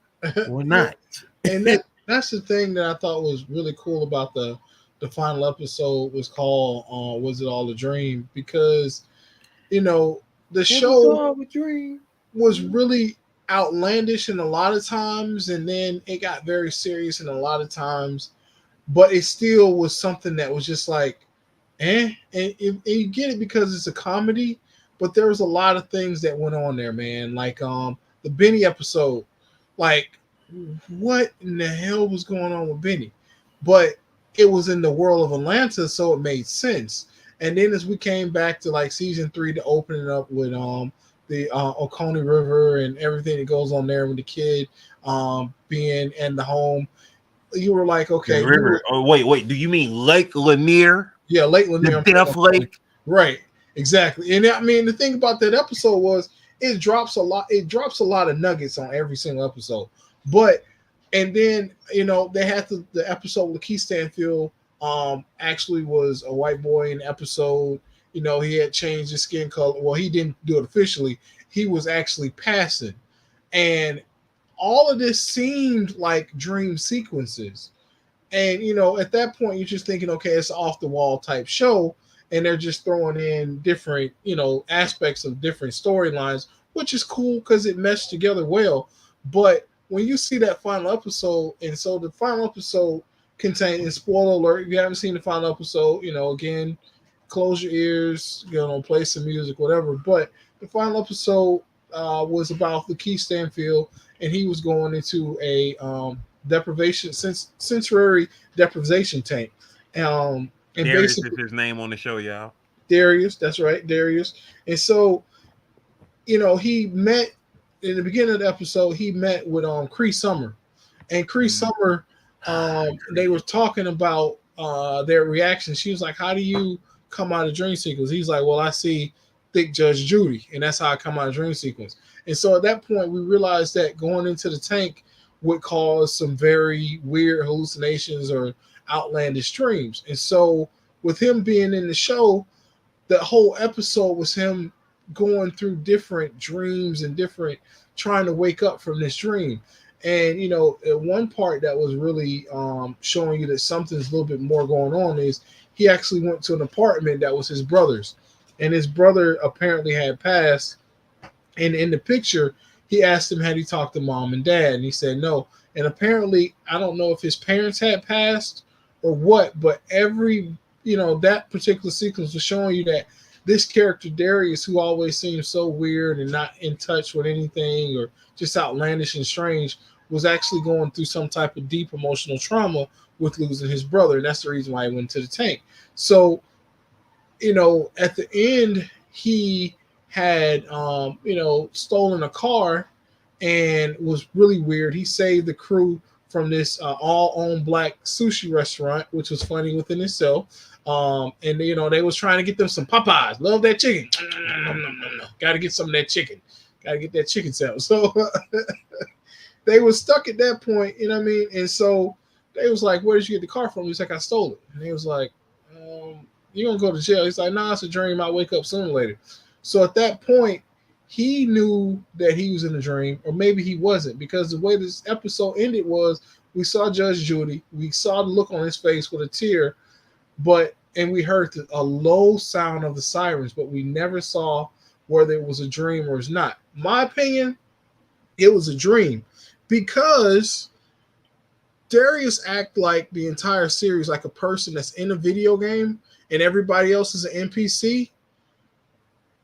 or not?
And that's the thing that I thought was really cool about the final episode, was called Was It All a Dream? Because, you know, the show was really outlandish in a lot of times, and then it got very serious in a lot of times, but it still was something that was just like, and you get it because it's a comedy, but there was a lot of things that went on there, man. Like the Benny episode, like, what in the hell was going on with Benny? But it was in the world of Atlanta, so it made sense. And then as we came back to like season 3 to open it up with the Oconee River and everything that goes on there with the kid being in the home, you were like, okay,
river. Oh, wait, do you mean Lake Lanier?
Yeah, Lake Lanier.
The Death Lake.
Right, exactly. And I mean, the thing about that episode was it drops a lot. It drops a lot of nuggets on every single episode. But and then, you know, they had the episode with Keith Stanfield actually was a white boy in the episode. You know, he had changed his skin color. Well, he didn't do it officially. He was actually passing. And all of this seemed like dream sequences. And at that point, you're just thinking, okay, it's an off the wall type show, and they're just throwing in different, aspects of different storylines, which is cool because it meshed together well. But when you see that final episode, and so the final episode contains, and spoiler alert, if you haven't seen the final episode, again, close your ears, play some music, whatever. But the final episode was about the Keith Stanfield, and he was going into a sensory deprivation tank. And
Darius is
basically,
his name on the show, y'all.
Darius, that's right, Darius. And so, he met in the beginning of the episode. He met with Cree Summer, and Cree Summer, they were talking about their reaction. She was like, "How do you come out of dream sequence?" He's like, "Well, I see thick Judge Judy, and that's how I come out of dream sequence." And so at that point, we realized that going into the tank would cause some very weird hallucinations or outlandish dreams. And so with him being in the show, the whole episode was him going through different dreams and different trying to wake up from this dream. And one part that was really showing you that something's a little bit more going on is he actually went to an apartment that was his brother's, and his brother apparently had passed. And in the picture, he asked him had he talked to mom and dad, and he said no. And apparently, I don't know if his parents had passed or what, but every that particular sequence was showing you that this character Darius, who always seems so weird and not in touch with anything or just outlandish and strange, was actually going through some type of deep emotional trauma with losing his brother, and that's the reason why he went to the tank. So, at the end, he had stolen a car and was really weird. He saved the crew from this all-owned black sushi restaurant, which was funny within itself. And they was trying to get them some Popeyes. Love that chicken. Got to get some of that chicken. Got to get that chicken sandwich. So they were stuck at that point, you know what I mean? And so they was like, "Where did you get the car from?" He's like, "I stole it." And he was like, "You gonna go to jail?" He's like, "Nah, it's a dream. I'll wake up sooner or later." So at that point, he knew that he was in a dream, or maybe he wasn't, because the way this episode ended was we saw Judge Judy, we saw the look on his face with a tear, and we heard a low sound of the sirens, but we never saw whether it was a dream or it's not. My opinion, it was a dream, because Darius act like the entire series like a person that's in a video game and everybody else is an NPC,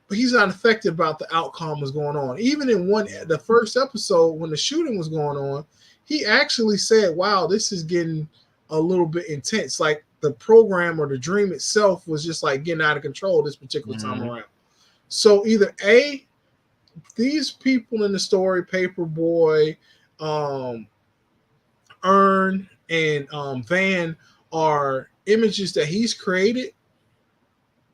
but he's not affected about the outcome was going on. Even in the first episode when the shooting was going on, he actually said, "Wow, this is getting a little bit intense." Like the program or the dream itself was just like getting out of control this particular time around. So either A, these people in the story, Paperboy, Earn, and Van, are images that he's created,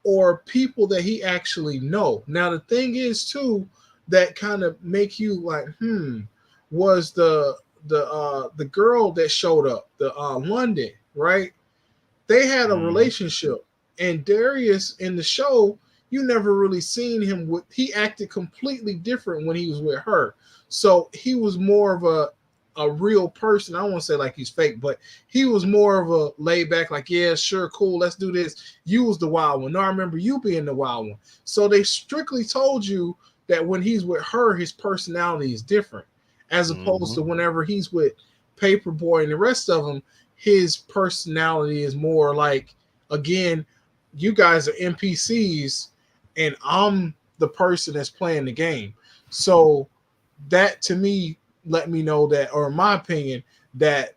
or people that he actually know. Now the thing is too that kind of make you like, was the girl that showed up, the London, right? They had a relationship, and Darius in the show, you never really seen him with. He acted completely different when he was with her. So he was more of a real person. I don't want to say like he's fake, but he was more of a laid back, like, yeah, sure, cool, let's do this. You was the wild one. No, I remember you being the wild one. So they strictly told you that when he's with her, his personality is different, as opposed to whenever he's with Paperboy and the rest of them, his personality is more like, again, you guys are NPCs and I'm the person that's playing the game. So that to me let me know that, or in my opinion, that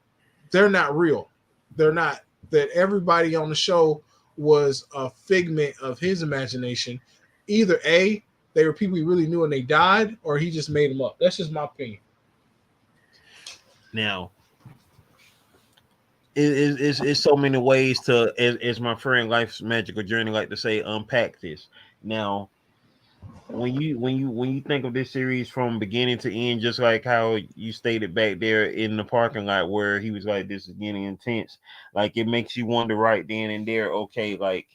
they're not real. They're not, that everybody on the show was a figment of his imagination. Either A, they were people he really knew and they died, or he just made them up. That's just my opinion.
Now, it's so many ways to, as my friend Life's Magical Journey like to say, unpack this. Now, when you think of this series from beginning to end, just like how you stated back there in the parking lot where he was like, "This is getting intense," like it makes you wonder right then and there, okay, like,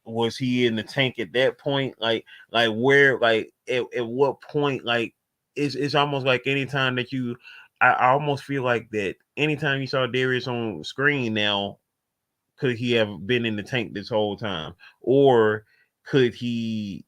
was he in the tank at that point? Like where, like at what point, like it's almost like anytime that I almost feel like that anytime you saw Darius on screen now, could he have been in the tank this whole time, or could he,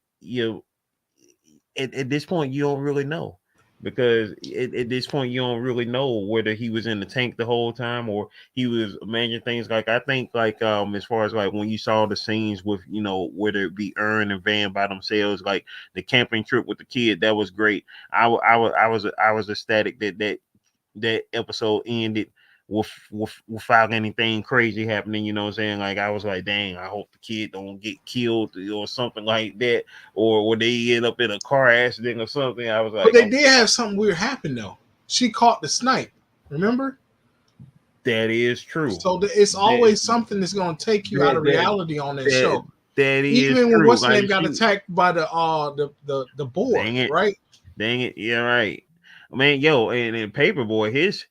at this point you don't really know, because at this point you don't really know whether he was in the tank the whole time or he was imagining things. Like I think like as far as like when you saw the scenes with whether it be Ern and Van by themselves, like the camping trip with the kid, that was great. I was ecstatic that episode ended without anything crazy happening. You know what I'm saying? Like I was like, dang, I hope the kid don't get killed or something like that, or they end up in a car accident or something. I was like,
but they did have something weird happen though. She caught the snipe. Remember?
That is true.
So it's always something that's going to take you out of reality on that show.
That is
even when
true.
what's name got attacked by the board, right?
Dang it, yeah, right. Man, and Paperboy,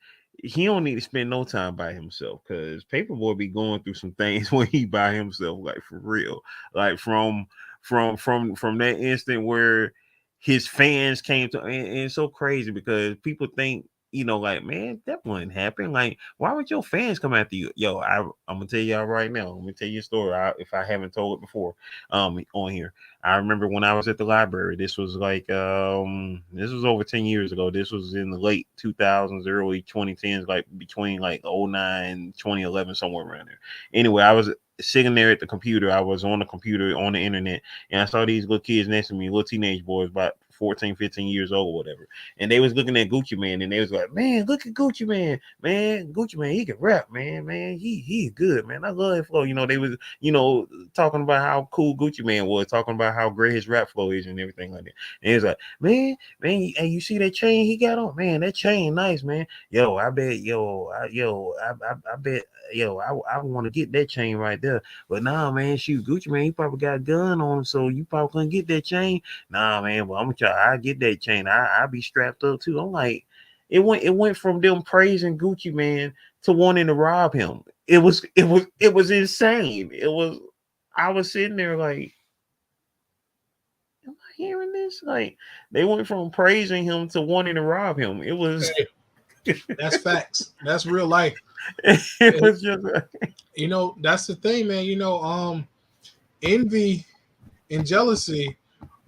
he don't need to spend no time by himself, because Paperboy be going through some things when he by himself, like for real. Like from that instant where his fans came to, and it's so crazy because people think, like, man, that wouldn't happen. Like, why would your fans come after you? I'm gonna tell y'all right now. Let me tell you a story. If I haven't told it before, on here. I remember when I was at the library. This was like, this was over 10 years ago. This was in the late 2000s, early 2010s, like between like 09 and 2011, somewhere around there. Anyway, I was sitting there at the computer. I was on the computer on the internet, and I saw these little kids next to me, little teenage boys, about 14, 15 years old or whatever. And they was looking at Gucci Mane, and they was like, man, look at Gucci Mane. Man, Gucci Mane, he can rap, man. He's good, man. I love his flow. They was, talking about how cool Gucci Mane was, talking about how great his rap flow is and everything like that. And it's like, man, hey, you see that chain he got on? Man, that chain nice, man. I bet, I bet, I want to get that chain right there. But nah, man, shoot, Gucci Mane, he probably got a gun on him, so you probably couldn't get that chain. Nah, man, well, I'm gonna try. I get that chain. I be strapped up too. I'm like, it went from them praising Gucci Mane to wanting to rob him. It was insane. I was sitting there like, am I hearing this? Like, they went from praising him to wanting to rob him. It was.
That's facts. That's real life.
It was just,
that's the thing, man. Envy and jealousy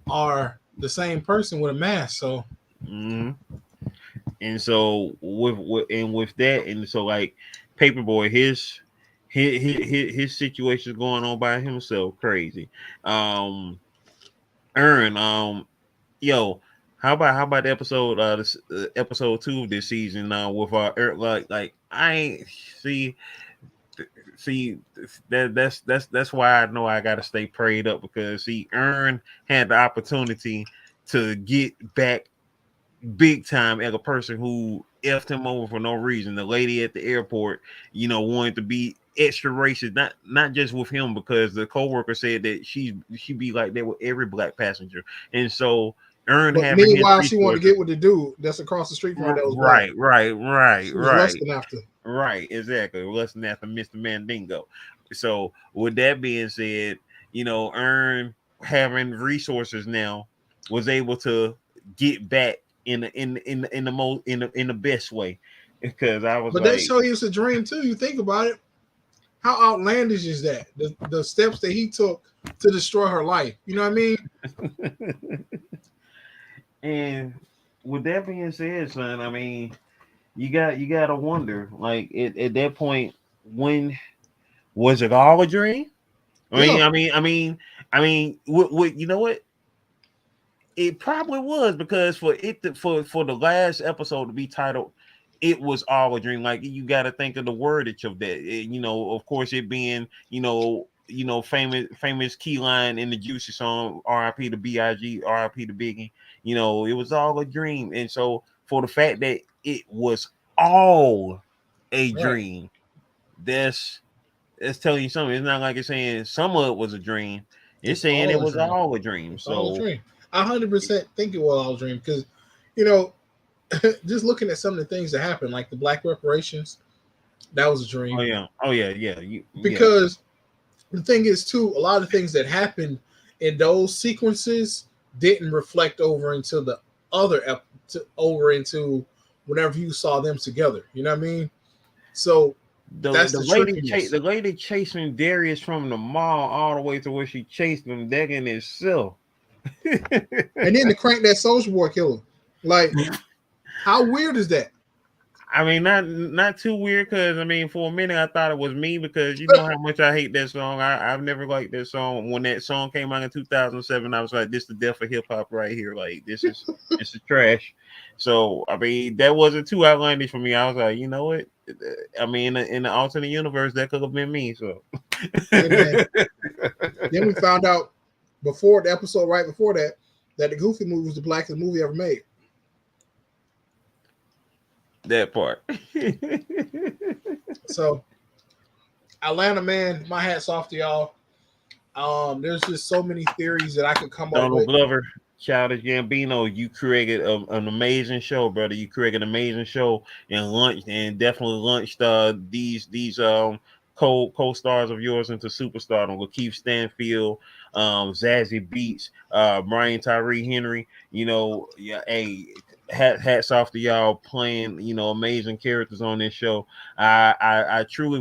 are the same person with a mask. So,
and so with that, and so like Paperboy, his situation is going on by himself, crazy. Ern, how about the episode, episode 2 of this season, with like I ain't see that's why I know I gotta stay prayed up, because Ern had the opportunity to get back big time at a person who effed him over for no reason. The lady at the airport, wanted to be extra racist, not just with him, because the coworker said that she be like that with every black passenger, and so Ern having
meanwhile she wanted to get with the dude that's across the street from her. That was
right.
lusting after.
Right, exactly. Lusting after Mr. Mandingo. So with that being said, Ern having resources now was able to get back in the best way, because I was.
But that show you it's a dream too. You think about it. How outlandish is that? The steps that he took to destroy her life. You know what I mean?
And with that being said, son, I mean, you gotta wonder, like at that point, when was it all a dream? I mean, what you know what? It probably was, because for the last episode to be titled "It Was All a Dream," like you got to think of the wordage of that. Of course, it being famous key line in the Juicy song, "R.I.P. to B.I.G., R.I.P. to Biggie." It was all a dream, and so for the fact that it was all a dream, that's telling you something. It's not like it's saying some of it was a dream. It's saying it was all a dream. So
I 100% think it was all a dream, because just looking at some of the things that happened, like the black reparations, that was a dream.
Oh yeah.
Because the thing is too, a lot of things that happened in those sequences didn't reflect over into the over into whenever you saw them together. You know what I mean? So that's the trickiness.
The lady chasing Darius from the mall all the way to where she chased him, that in itself.
And then to crank that Soulja Boy killer, like, how weird is that?
I mean, not too weird, because I mean, for a minute I thought it was me, because you know how much I hate that song. I've never liked that song. When that song came out in 2007, I was like, this is the death of hip hop right here. Like, this is trash. So I mean, that wasn't too outlandish for me. I was like, you know what? I mean, in the alternate universe, that could have been me. So
Then we found out before the episode, right before that the Goofy movie was the blackest movie ever made.
That part.
So Atlanta, man, my hat's off to y'all. There's just so many theories that I could come up with.
Glover, Childish Gambino, you created an amazing show, brother. You created an amazing show and definitely launched these co-stars of yours into superstardom. Lakeith Stanfield, Zazie Beetz, Brian Tyree Henry. You know, yeah, hey, hats off to y'all playing, you know, amazing characters on this show. I truly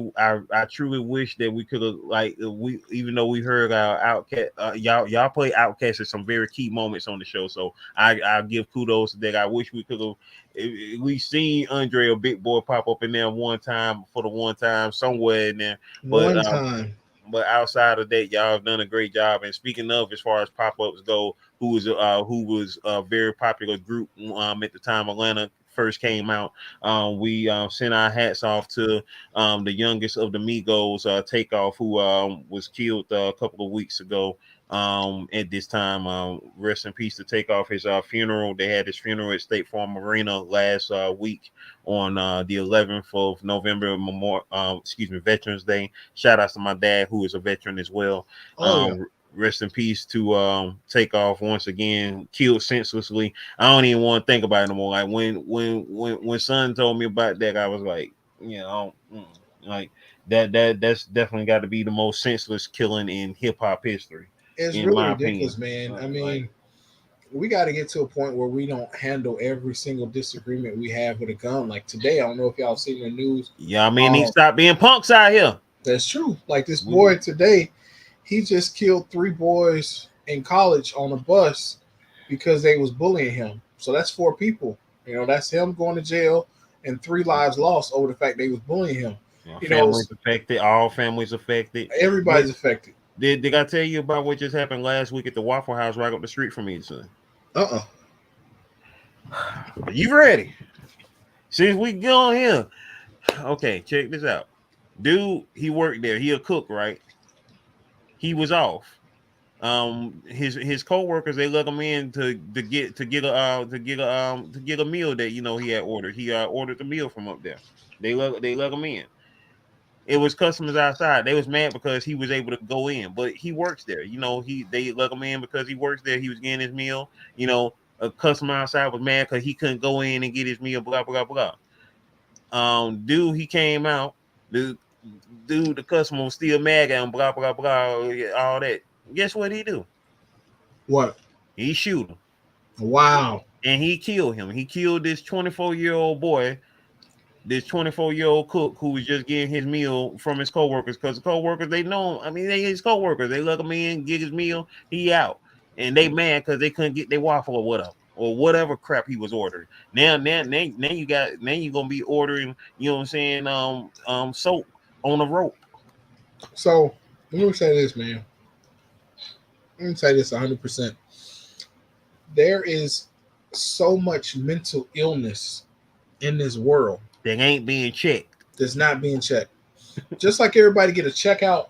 wish that we could have, like, we, even though we heard our Outcast, y'all play Outcast at some very key moments on the show. So I'll give kudos to that. I wish we could have at least seen Andre or Big Boy pop up in there one time somewhere in there. But but outside of that, y'all have done a great job. And speaking of, as far as pop-ups go, who was a very popular group at the time Atlanta first came out, we sent our hats off to the youngest of the Migos, Takeoff, who was killed a couple of weeks ago. At this time, rest in peace to Takeoff. His funeral, they had his funeral at State Farm Arena last week on the 11th of November, Veterans Day. Shout out to my dad, who is a veteran as well. Rest in peace to Takeoff once again, killed senselessly. I don't even want to think about it anymore. Like when son told me about that, I was like, you know, like that's definitely got to be the most senseless killing in hip hop history.
It's really ridiculous, man. I mean, we got to get to a point where we don't handle every single disagreement we have with a gun. Like today, I don't know if y'all seen the news.
Yeah, I mean, he stopped being punks out here.
That's true. Like this boy today, he just killed 3 boys in college on a bus because they was bullying him. So that's 4 people. You know, that's him going to jail and 3 lives lost over the fact they was bullying him. You
families affected. All families affected.
Everybody's affected.
Did I tell you about what just happened last week at the Waffle House right up the street from me, son? You ready? Since we get on here. Okay, check this out. Dude, he worked there. He a cook, right? He was off. His co-workers, they let him in to get a meal that, you know, he had ordered. He ordered the meal from up there. They let him in. It was customers outside. They was mad because he was able to go in, but he works there. You know, they let him in because he works there. He was getting his meal. You know, a customer outside was mad because he couldn't go in and get his meal. Blah blah blah. Dude, he came out. The customer was still mad at him. Blah blah blah. All that. Guess what he do?
What?
He shoot him.
Wow.
And he killed him. He killed this 24-year-old boy. This 24-year-old cook who was just getting his meal from his co-workers, because the co-workers, they know him. I mean, they his co-workers. They let him in, get his meal, he out. And they mad because they couldn't get their waffle or whatever crap he was ordering. Now you gonna be ordering, you know what I'm saying, soap on a rope.
So let me say this, man. Let me say this 100%. There is so much mental illness in this world
that ain't being checked.
That's not being checked. Just like everybody get a checkout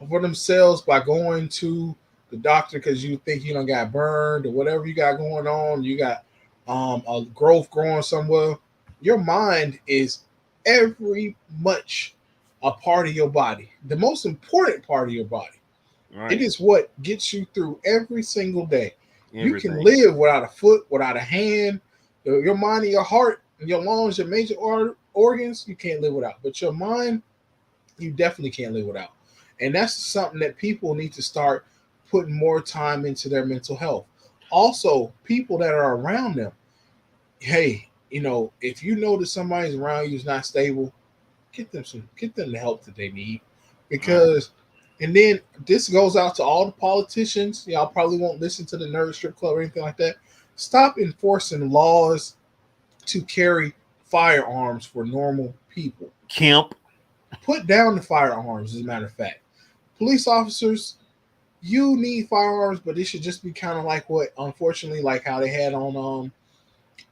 for themselves by going to the doctor because you think you done got burned or whatever you got going on. You got a growth growing somewhere. Your mind is every much a part of your body. The most important part of your body. Right. It is what gets you through every single day. Everything. You can live without a foot, without a hand. Your mind and your heart, your lungs, your major organs, you can't live without. But your mind, you definitely can't live without. And that's something that people need to start putting more time into their mental health. Also, people that are around them. hey, if you know that somebody's around you is not stable, get them the help that they need,
Right.
because, and then this goes out to all the politicians. Y'all probably won't listen to the nerd strip club or anything like that. Stop enforcing laws to carry firearms for normal people.
Kemp.
Put down the firearms. As a matter of fact, police officers, you need firearms, but it should just be kind of like what, unfortunately, like how they had on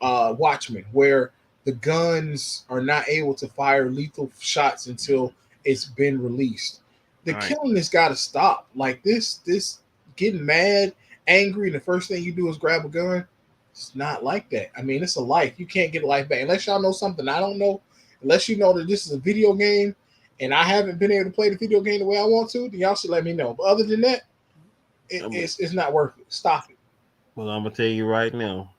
Watchmen, where the guns are not able to fire lethal shots until it's been released. The
All right.
killing has got to stop. Like this getting mad, angry, and the first thing you do is grab a gun. It's not like that. I mean, it's a life. You can't get a life back unless y'all know something I don't know. Unless you know that this is a video game, and I haven't been able to play the video game the way I want to, then y'all should let me know. But other than that, it's not worth it. Stop it.
Well, I'm gonna tell you right now.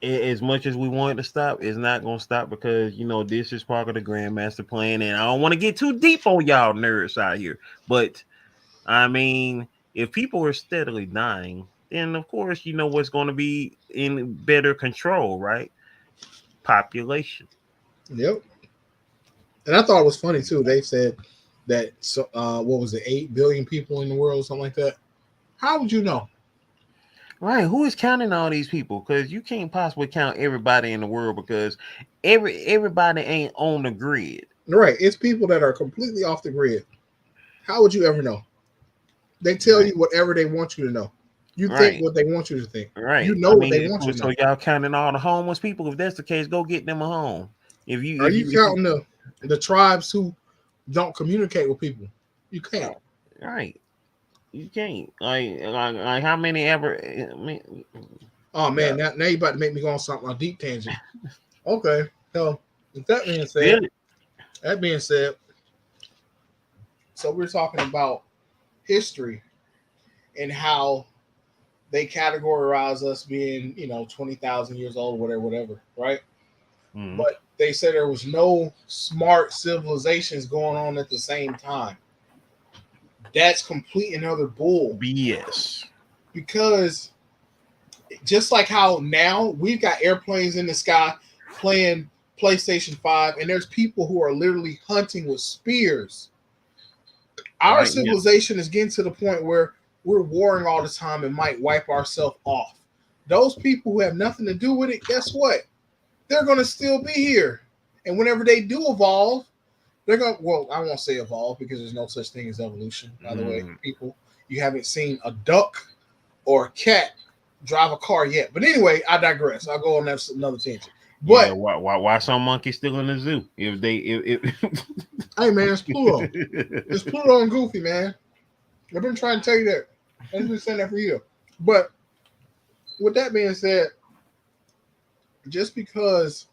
As much as we want it to stop, it's not gonna stop, because this is part of the Grandmaster plan, and I don't want to get too deep on y'all nerds out here. But I mean, if people are steadily dying, then of course what's going to be in better control, right? Population.
Yep. And I thought it was funny too. They said that, so what was it, 8 billion people in the world, or something like that. How would you know?
Right? Who is counting all these people? Because you can't possibly count everybody in the world, because everybody ain't on the grid.
Right, it's people that are completely off the grid. How would you ever know? They tell
Right.
you whatever they want you to know. You think
Right.
what they want you to think. You
Right.
know
I
what they
mean,
want
so,
you to
so
know.
y'all counting all the homeless people? If that's the case, go get them a home. If you
Are
if
you
you if you
counting the tribes who don't communicate with people? You can't.
right, you can't. Like how many ever? I mean,
Oh man,
yeah,
now you about to make me go on something, a deep tangent. Okay. So with
feel it.
that being said, so we're talking about history and how they categorize us being, 20,000 years old, whatever, right?
Mhm.
But they said there was no smart civilizations going on at the same time. That's complete and utter bull.
BS.
Because just like how now we've got airplanes in the sky playing PlayStation 5, and there's people who are literally hunting with spears. Our
Right now.
civilization is getting to the point where we're warring all the time and might wipe ourselves off. Those people who have nothing to do with it, guess what? They're going to still be here. And whenever they do evolve, they're going to, well, I won't say evolve because there's no such thing as evolution, by the way,
Mm.
people. You haven't seen a duck or a cat drive a car yet. But anyway, I digress. I'll go on that another tangent.
Yeah.
But
Why some monkeys still in the zoo? If they if
hey, man, it's Pluto. It's Pluto and Goofy, man. I've been trying to tell you that. I've been saying that for you. But with that being said, just because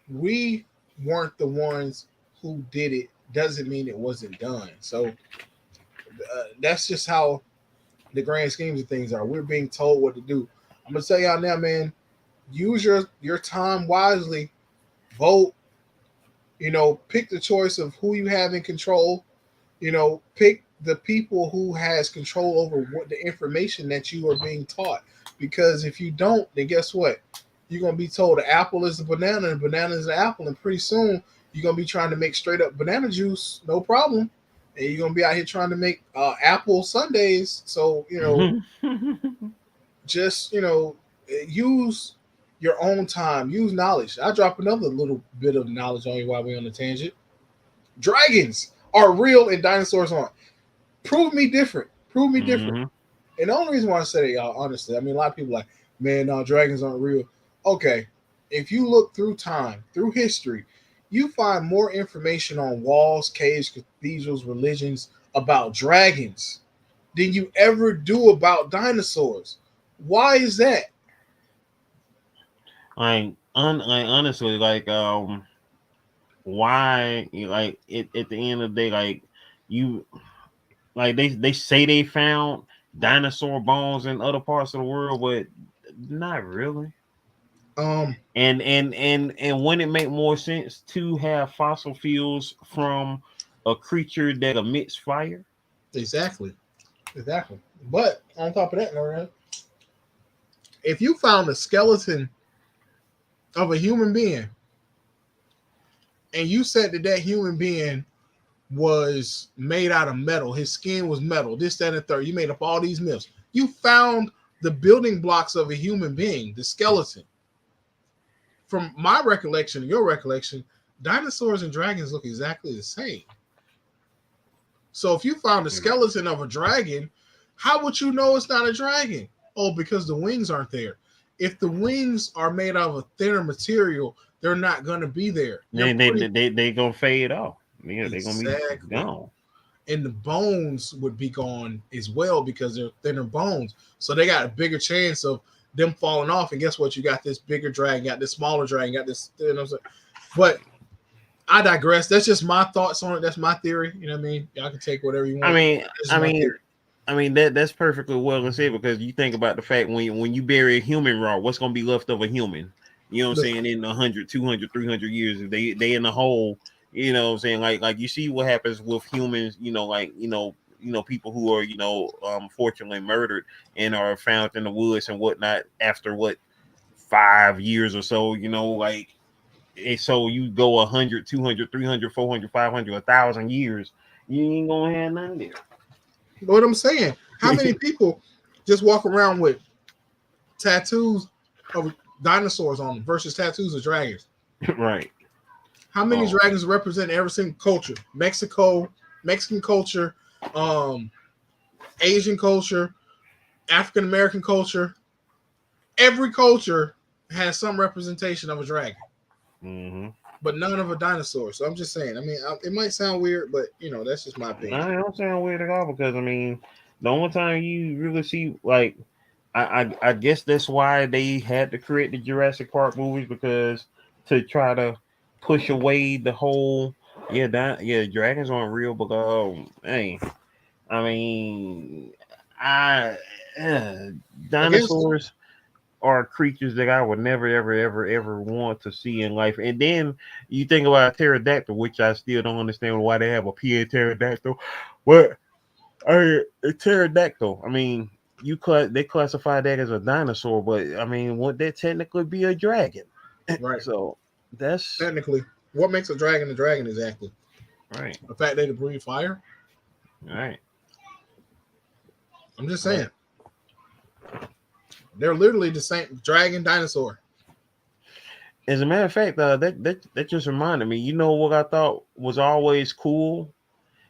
we weren't the ones who did it doesn't mean it wasn't done. So that's just how the grand schemes of things are. We're being told what to do. I'm gonna tell y'all now, man. Use your time wisely. Vote. Pick the choice of who you have in control. Pick the people who has control over what the information that you are being taught. Because if you don't, then guess what? You're gonna be told the apple is a banana and banana is an apple, and pretty soon you're gonna be trying to make straight up banana juice, no problem, and you're gonna be out here trying to make apple sundaes. So just use your own time, use knowledge. I drop another little bit of knowledge on you while we're on the tangent. Dragons are real and dinosaurs aren't. Prove me different. Prove me different.
Mhm.
And the only reason why I say that, y'all, honestly, I mean, a lot of people are like, man, no, dragons aren't real. Okay, if you look through time, through history, you find more information on walls, caves, cathedrals, religions about dragons than you ever do about dinosaurs. Why is that?
Like honestly, why, like it at the end of the day, like you like they say they found dinosaur bones in other parts of the world, but not really.
Um,
And wouldn't it make more sense to have fossil fuels from a creature that emits fire?
exactly, exactly. But on top of that, Lorraine, if you found a skeleton of a human being, and you said that human being was made out of metal, his skin was metal, this, that, and the third. You made up all these myths. You found the building blocks of a human being, the skeleton. From my recollection, your recollection, dinosaurs and dragons look exactly the same. So if you found a skeleton of a dragon, how would you know it's not a dragon? Oh, because the wings aren't there. If the wings are made out of a thinner material, they're not going to be there.
They gonna fade off. Yeah,
exactly.
They're gonna be gone.
And the bones would be gone as well because they're thinner bones. So they got a bigger chance of them falling off. And guess what? You got this bigger dragon, got this smaller dragon, got this. You know what I'm saying? But I digress. That's just my thoughts on it. That's my theory. You know what I mean? Y'all can take whatever you want.
I mean that's perfectly well said, because you think about the fact when you bury a human raw, what's gonna be left of a human? You know what I'm saying? In 100, 200, 300 years, if they in the hole, you know what I'm saying? Like you see what happens with humans, people who are, fortunately murdered and are found in the woods and whatnot after 5 years or so, and so you go 100, 200, 300, 400, 500, 1,000 years, you ain't gonna have nothing there.
What I'm saying, how many people just walk around with tattoos of dinosaurs on them versus tattoos of dragons?
Right.
How many dragons represent every single culture? Mexican culture, Asian culture, African American culture. Every culture has some representation of a dragon, but none of a dinosaur. So I'm just saying. I mean, it might sound weird, but that's just my opinion.
I don't sound weird at all, because the only time you really see, I guess that's why they had to create the Jurassic Park movies, because to try to push away the whole dragons aren't real, but dinosaurs are creatures that I would never ever want to see in life. And then you think about a pterodactyl, which I still don't understand why they have a PA pterodactyl. What a pterodactyl? They classify that as a dinosaur, but would that technically be a dragon?
Right.
So that's
technically what makes a dragon exactly.
Right.
The fact they breathe fire.
Right.
I'm just saying. They're literally the same dragon dinosaur.
As a matter of fact, that just reminded me. You know what I thought was always cool,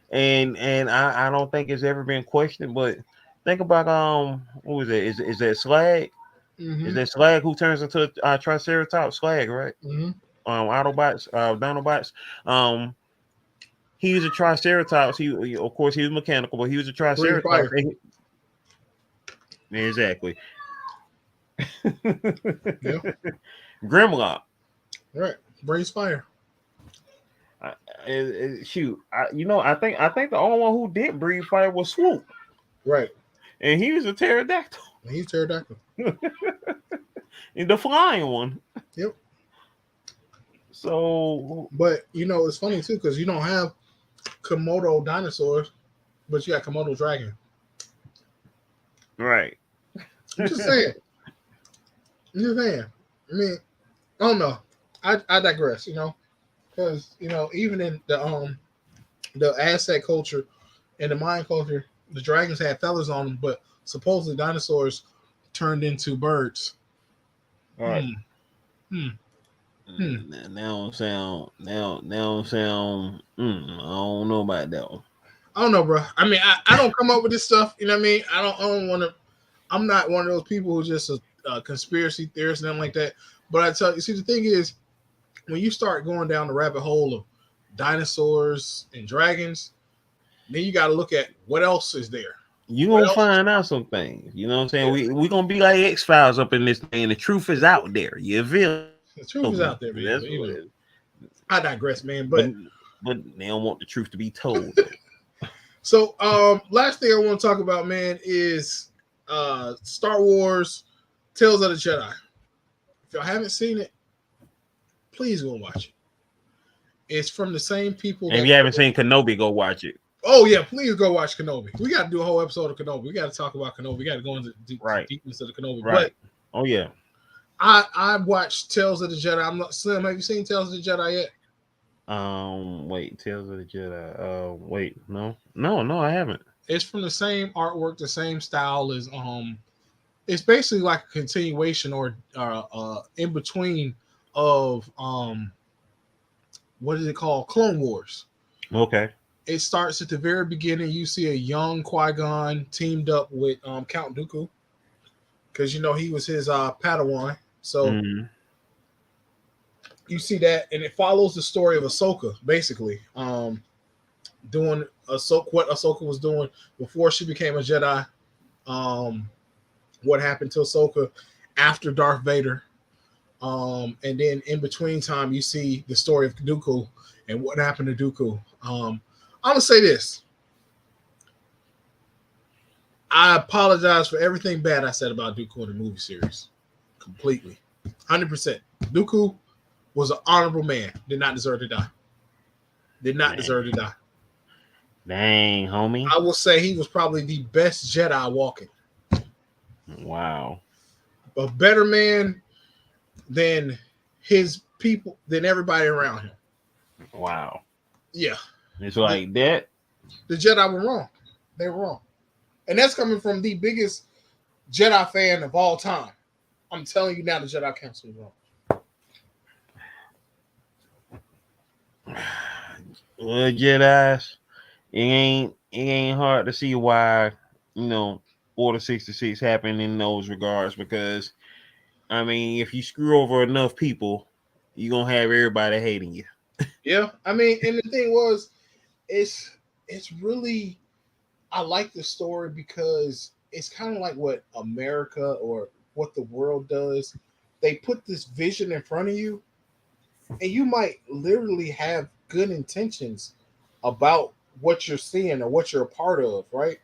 and I don't think it's ever been questioned. But think about what was it? Is that Slag? Is that Slag who turns into a Triceratops? Slag, right? Autobots, Dinobots. He was a Triceratops. He of course he was mechanical, but he was a Triceratops. Exactly.
Yeah.
Grimlock.
Right. Breathes fire.
I think the only one who did breathe fire was Swoop.
Right.
And he was a pterodactyl.
He's pterodactyl.
And the flying one.
Yep.
So,
but it's funny too, because you don't have Komodo dinosaurs, but you got Komodo dragon.
Right.
I'm just saying. I mean, I don't know. I digress, because even in the Aztec culture and the Mayan culture, the dragons had feathers on them, but supposedly dinosaurs turned into birds.
All right. Now sound. I don't know about that one.
I don't know, bro. I mean, I don't come up with this stuff. You know what I mean? I don't want to. I'm not one of those people who's just a conspiracy theorist and nothing like that. But I tell you, see, the thing is, when you start going down the rabbit hole of dinosaurs and dragons, then you got to look at what else is there.
You're going to find out some things. You know what I'm saying? Yeah. We're going to be like X-Files up in this thing. The truth is out there. You feel?
The truth is out there, man. That's what it is. I digress, man. But
they don't want the truth to be told.
So, last thing I want to talk about, man, is Star Wars Tales of the Jedi. If y'all haven't seen it, please go watch it. It's from the same people.
And if you haven't seen Kenobi, go watch it.
Oh yeah, please go watch Kenobi. We got to do a whole episode of Kenobi. We got to talk about Kenobi. We got to go into deepness of the Kenobi.
Right. Oh yeah.
I watched Tales of the Jedi. I'm not Slim. Have you seen Tales of the Jedi yet?
Wait, Tales of the Jedi. Wait, no, I haven't.
It's from the same artwork, the same style as It's basically like a continuation or in between of what is it called? Clone Wars.
Okay.
It starts at the very beginning. You see a young Qui-Gon teamed up with Count Dooku because he was his Padawan. So
Mm-hmm.
you see that, and it follows the story of Ahsoka, basically, doing what Ahsoka was doing before she became a Jedi. Um, what happened to Ahsoka after Darth Vader, and then in between time, you see the story of Dooku and what happened to Dooku. I'm gonna say this. I apologize for everything bad I said about Dooku in the movie series. Completely. 100%. Dooku was an honorable man. Did not deserve to die. Did not deserve to die.
Dang, homie.
I will say he was probably the best Jedi walking.
Wow.
A better man than his people, than everybody around him.
Wow.
Yeah.
It's like that.
The Jedi were wrong. They were wrong. And that's coming from the biggest Jedi fan of all time. I'm telling you now, the Jedi Council is wrong.
Well, Jedi's, it ain't hard to see why, Order 66 happened in those regards, because I mean, if you screw over enough people, you're gonna have everybody hating you.
Yeah. I mean, and the thing was, it's really, I like the story because it's kind of like what America or what the world does. They put this vision in front of you, and you might literally have good intentions about what you're seeing or what you're a part of, right?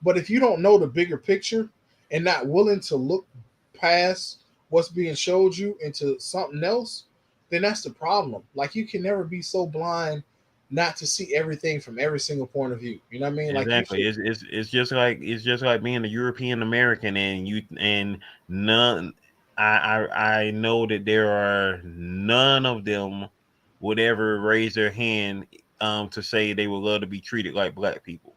But if you don't know the bigger picture and not willing to look past what's being showed you into something else, then that's the problem. Like, you can never be so blind not to see everything from every single point of view. You know what I mean? Like,
Exactly. It's just like being a European American, and none. I know that there are none of them would ever raise their hand to say they would love to be treated like black people.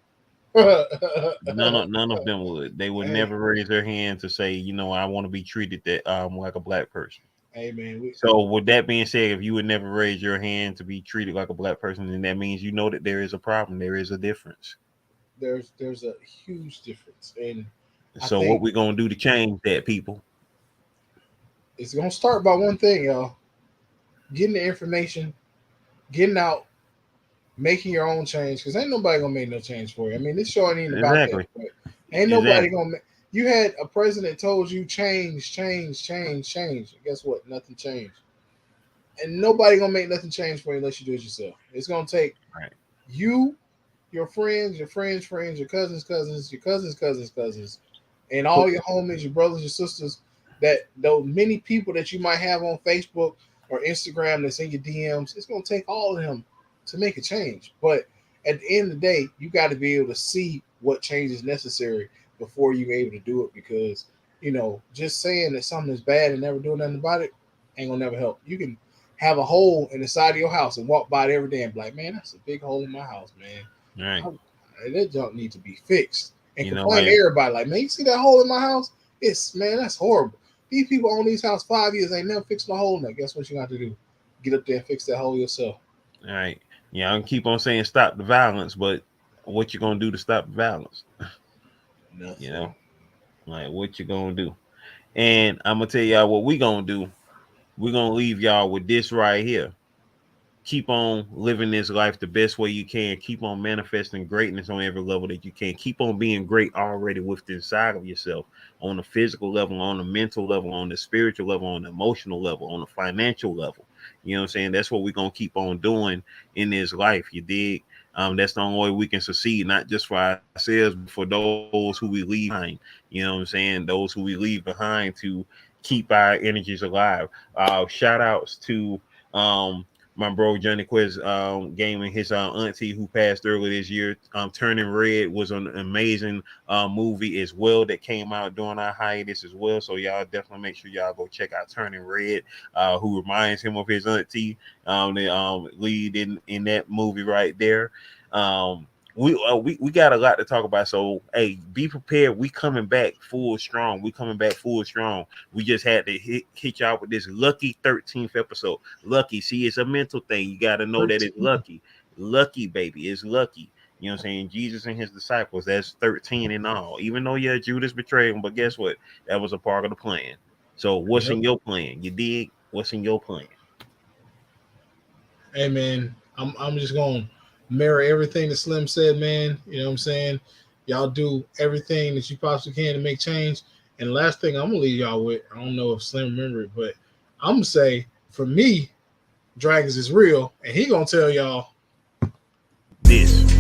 None of them would. They would
hey,
never raise their hand to say, I want to be treated that like a black person.
hey, man.
So with that being said, if you would never raise your hand to be treated like a black person, then that means that there is a problem. There is a difference.
There's a huge difference, and I
So what
think
we gonna do to change that, people?
it's gonna start by one thing, y'all: getting the information, getting out, making your own change. Because ain't nobody gonna make no change for you. I mean, this show ain't even about that.
Exactly.
But ain't nobody
Exactly.
gonna. You had a president told you change, change, change, change. And guess what? Nothing changed. And nobody gonna make nothing change for you unless you do it yourself. It's gonna take
Right.
you, your friends, your friends' friends, your cousins' cousins, your cousins' cousins' cousins, and
Put
all your homies, your brothers, your sisters, that those many people that you might have on Facebook or Instagram that's in your DMs. It's gonna take all of them to make a change. But at the end of the day, you got to be able to see what change is necessary before you're able to do it. Because just saying that something is bad and never doing nothing about it ain't gonna never help. You can have a hole in the side of your house and walk by it every day and be like, man, that's a big hole in my house, man.
right.
That junk need to be fixed. And complain to
Like
everybody, like, man, you see that hole in my house? Man, that's horrible. These people own these houses 5 years, ain't never fixed no hole in that. Guess what you got to do? Get up there and fix that hole yourself.
all right. Yeah, I can keep on saying stop the violence, but what you gonna do to stop the violence?
Nothing.
Like what you gonna do? And I'm gonna tell y'all what we gonna do. We're gonna leave y'all with this right here. Keep on living this life the best way you can. Keep on manifesting greatness on every level that you can. Keep on being great already within inside of yourself, on the physical level, on the mental level, on the spiritual level, on the emotional level, on the financial level. You know what I'm saying? That's what we're gonna keep on doing in this life. You dig? That's the only way we can succeed, not just for ourselves, but for those who we leave behind. You know what I'm saying? Those who we leave behind to keep our energies alive. Shout outs to my bro Johnny Quest Gaming, his auntie who passed earlier this year. Turning Red was an amazing movie as well that came out during our hiatus as well. So y'all definitely make sure y'all go check out Turning Red, who reminds him of his auntie, the lead in that movie right there. We got a lot to talk about. So hey, be prepared. We coming back full strong. We just had to hit y'all with this lucky 13th episode. Lucky, see, it's a mental thing. You got to know that it's lucky. Lucky, baby, it's lucky. You know what I'm saying? Jesus and his disciples, that's 13 in all. Even though Judas betrayed him, but guess what? That was a part of the plan. So what's in your plan? You dig? What's in your plan?
Hey man, I'm just gonna mirror everything that Slim said, man. You know what I'm saying? Y'all do everything that you possibly can to make change. And the last thing I'm gonna leave y'all with, I don't know if Slim remember it, but I'm gonna say for me, dragons is real, and he gonna tell y'all
this.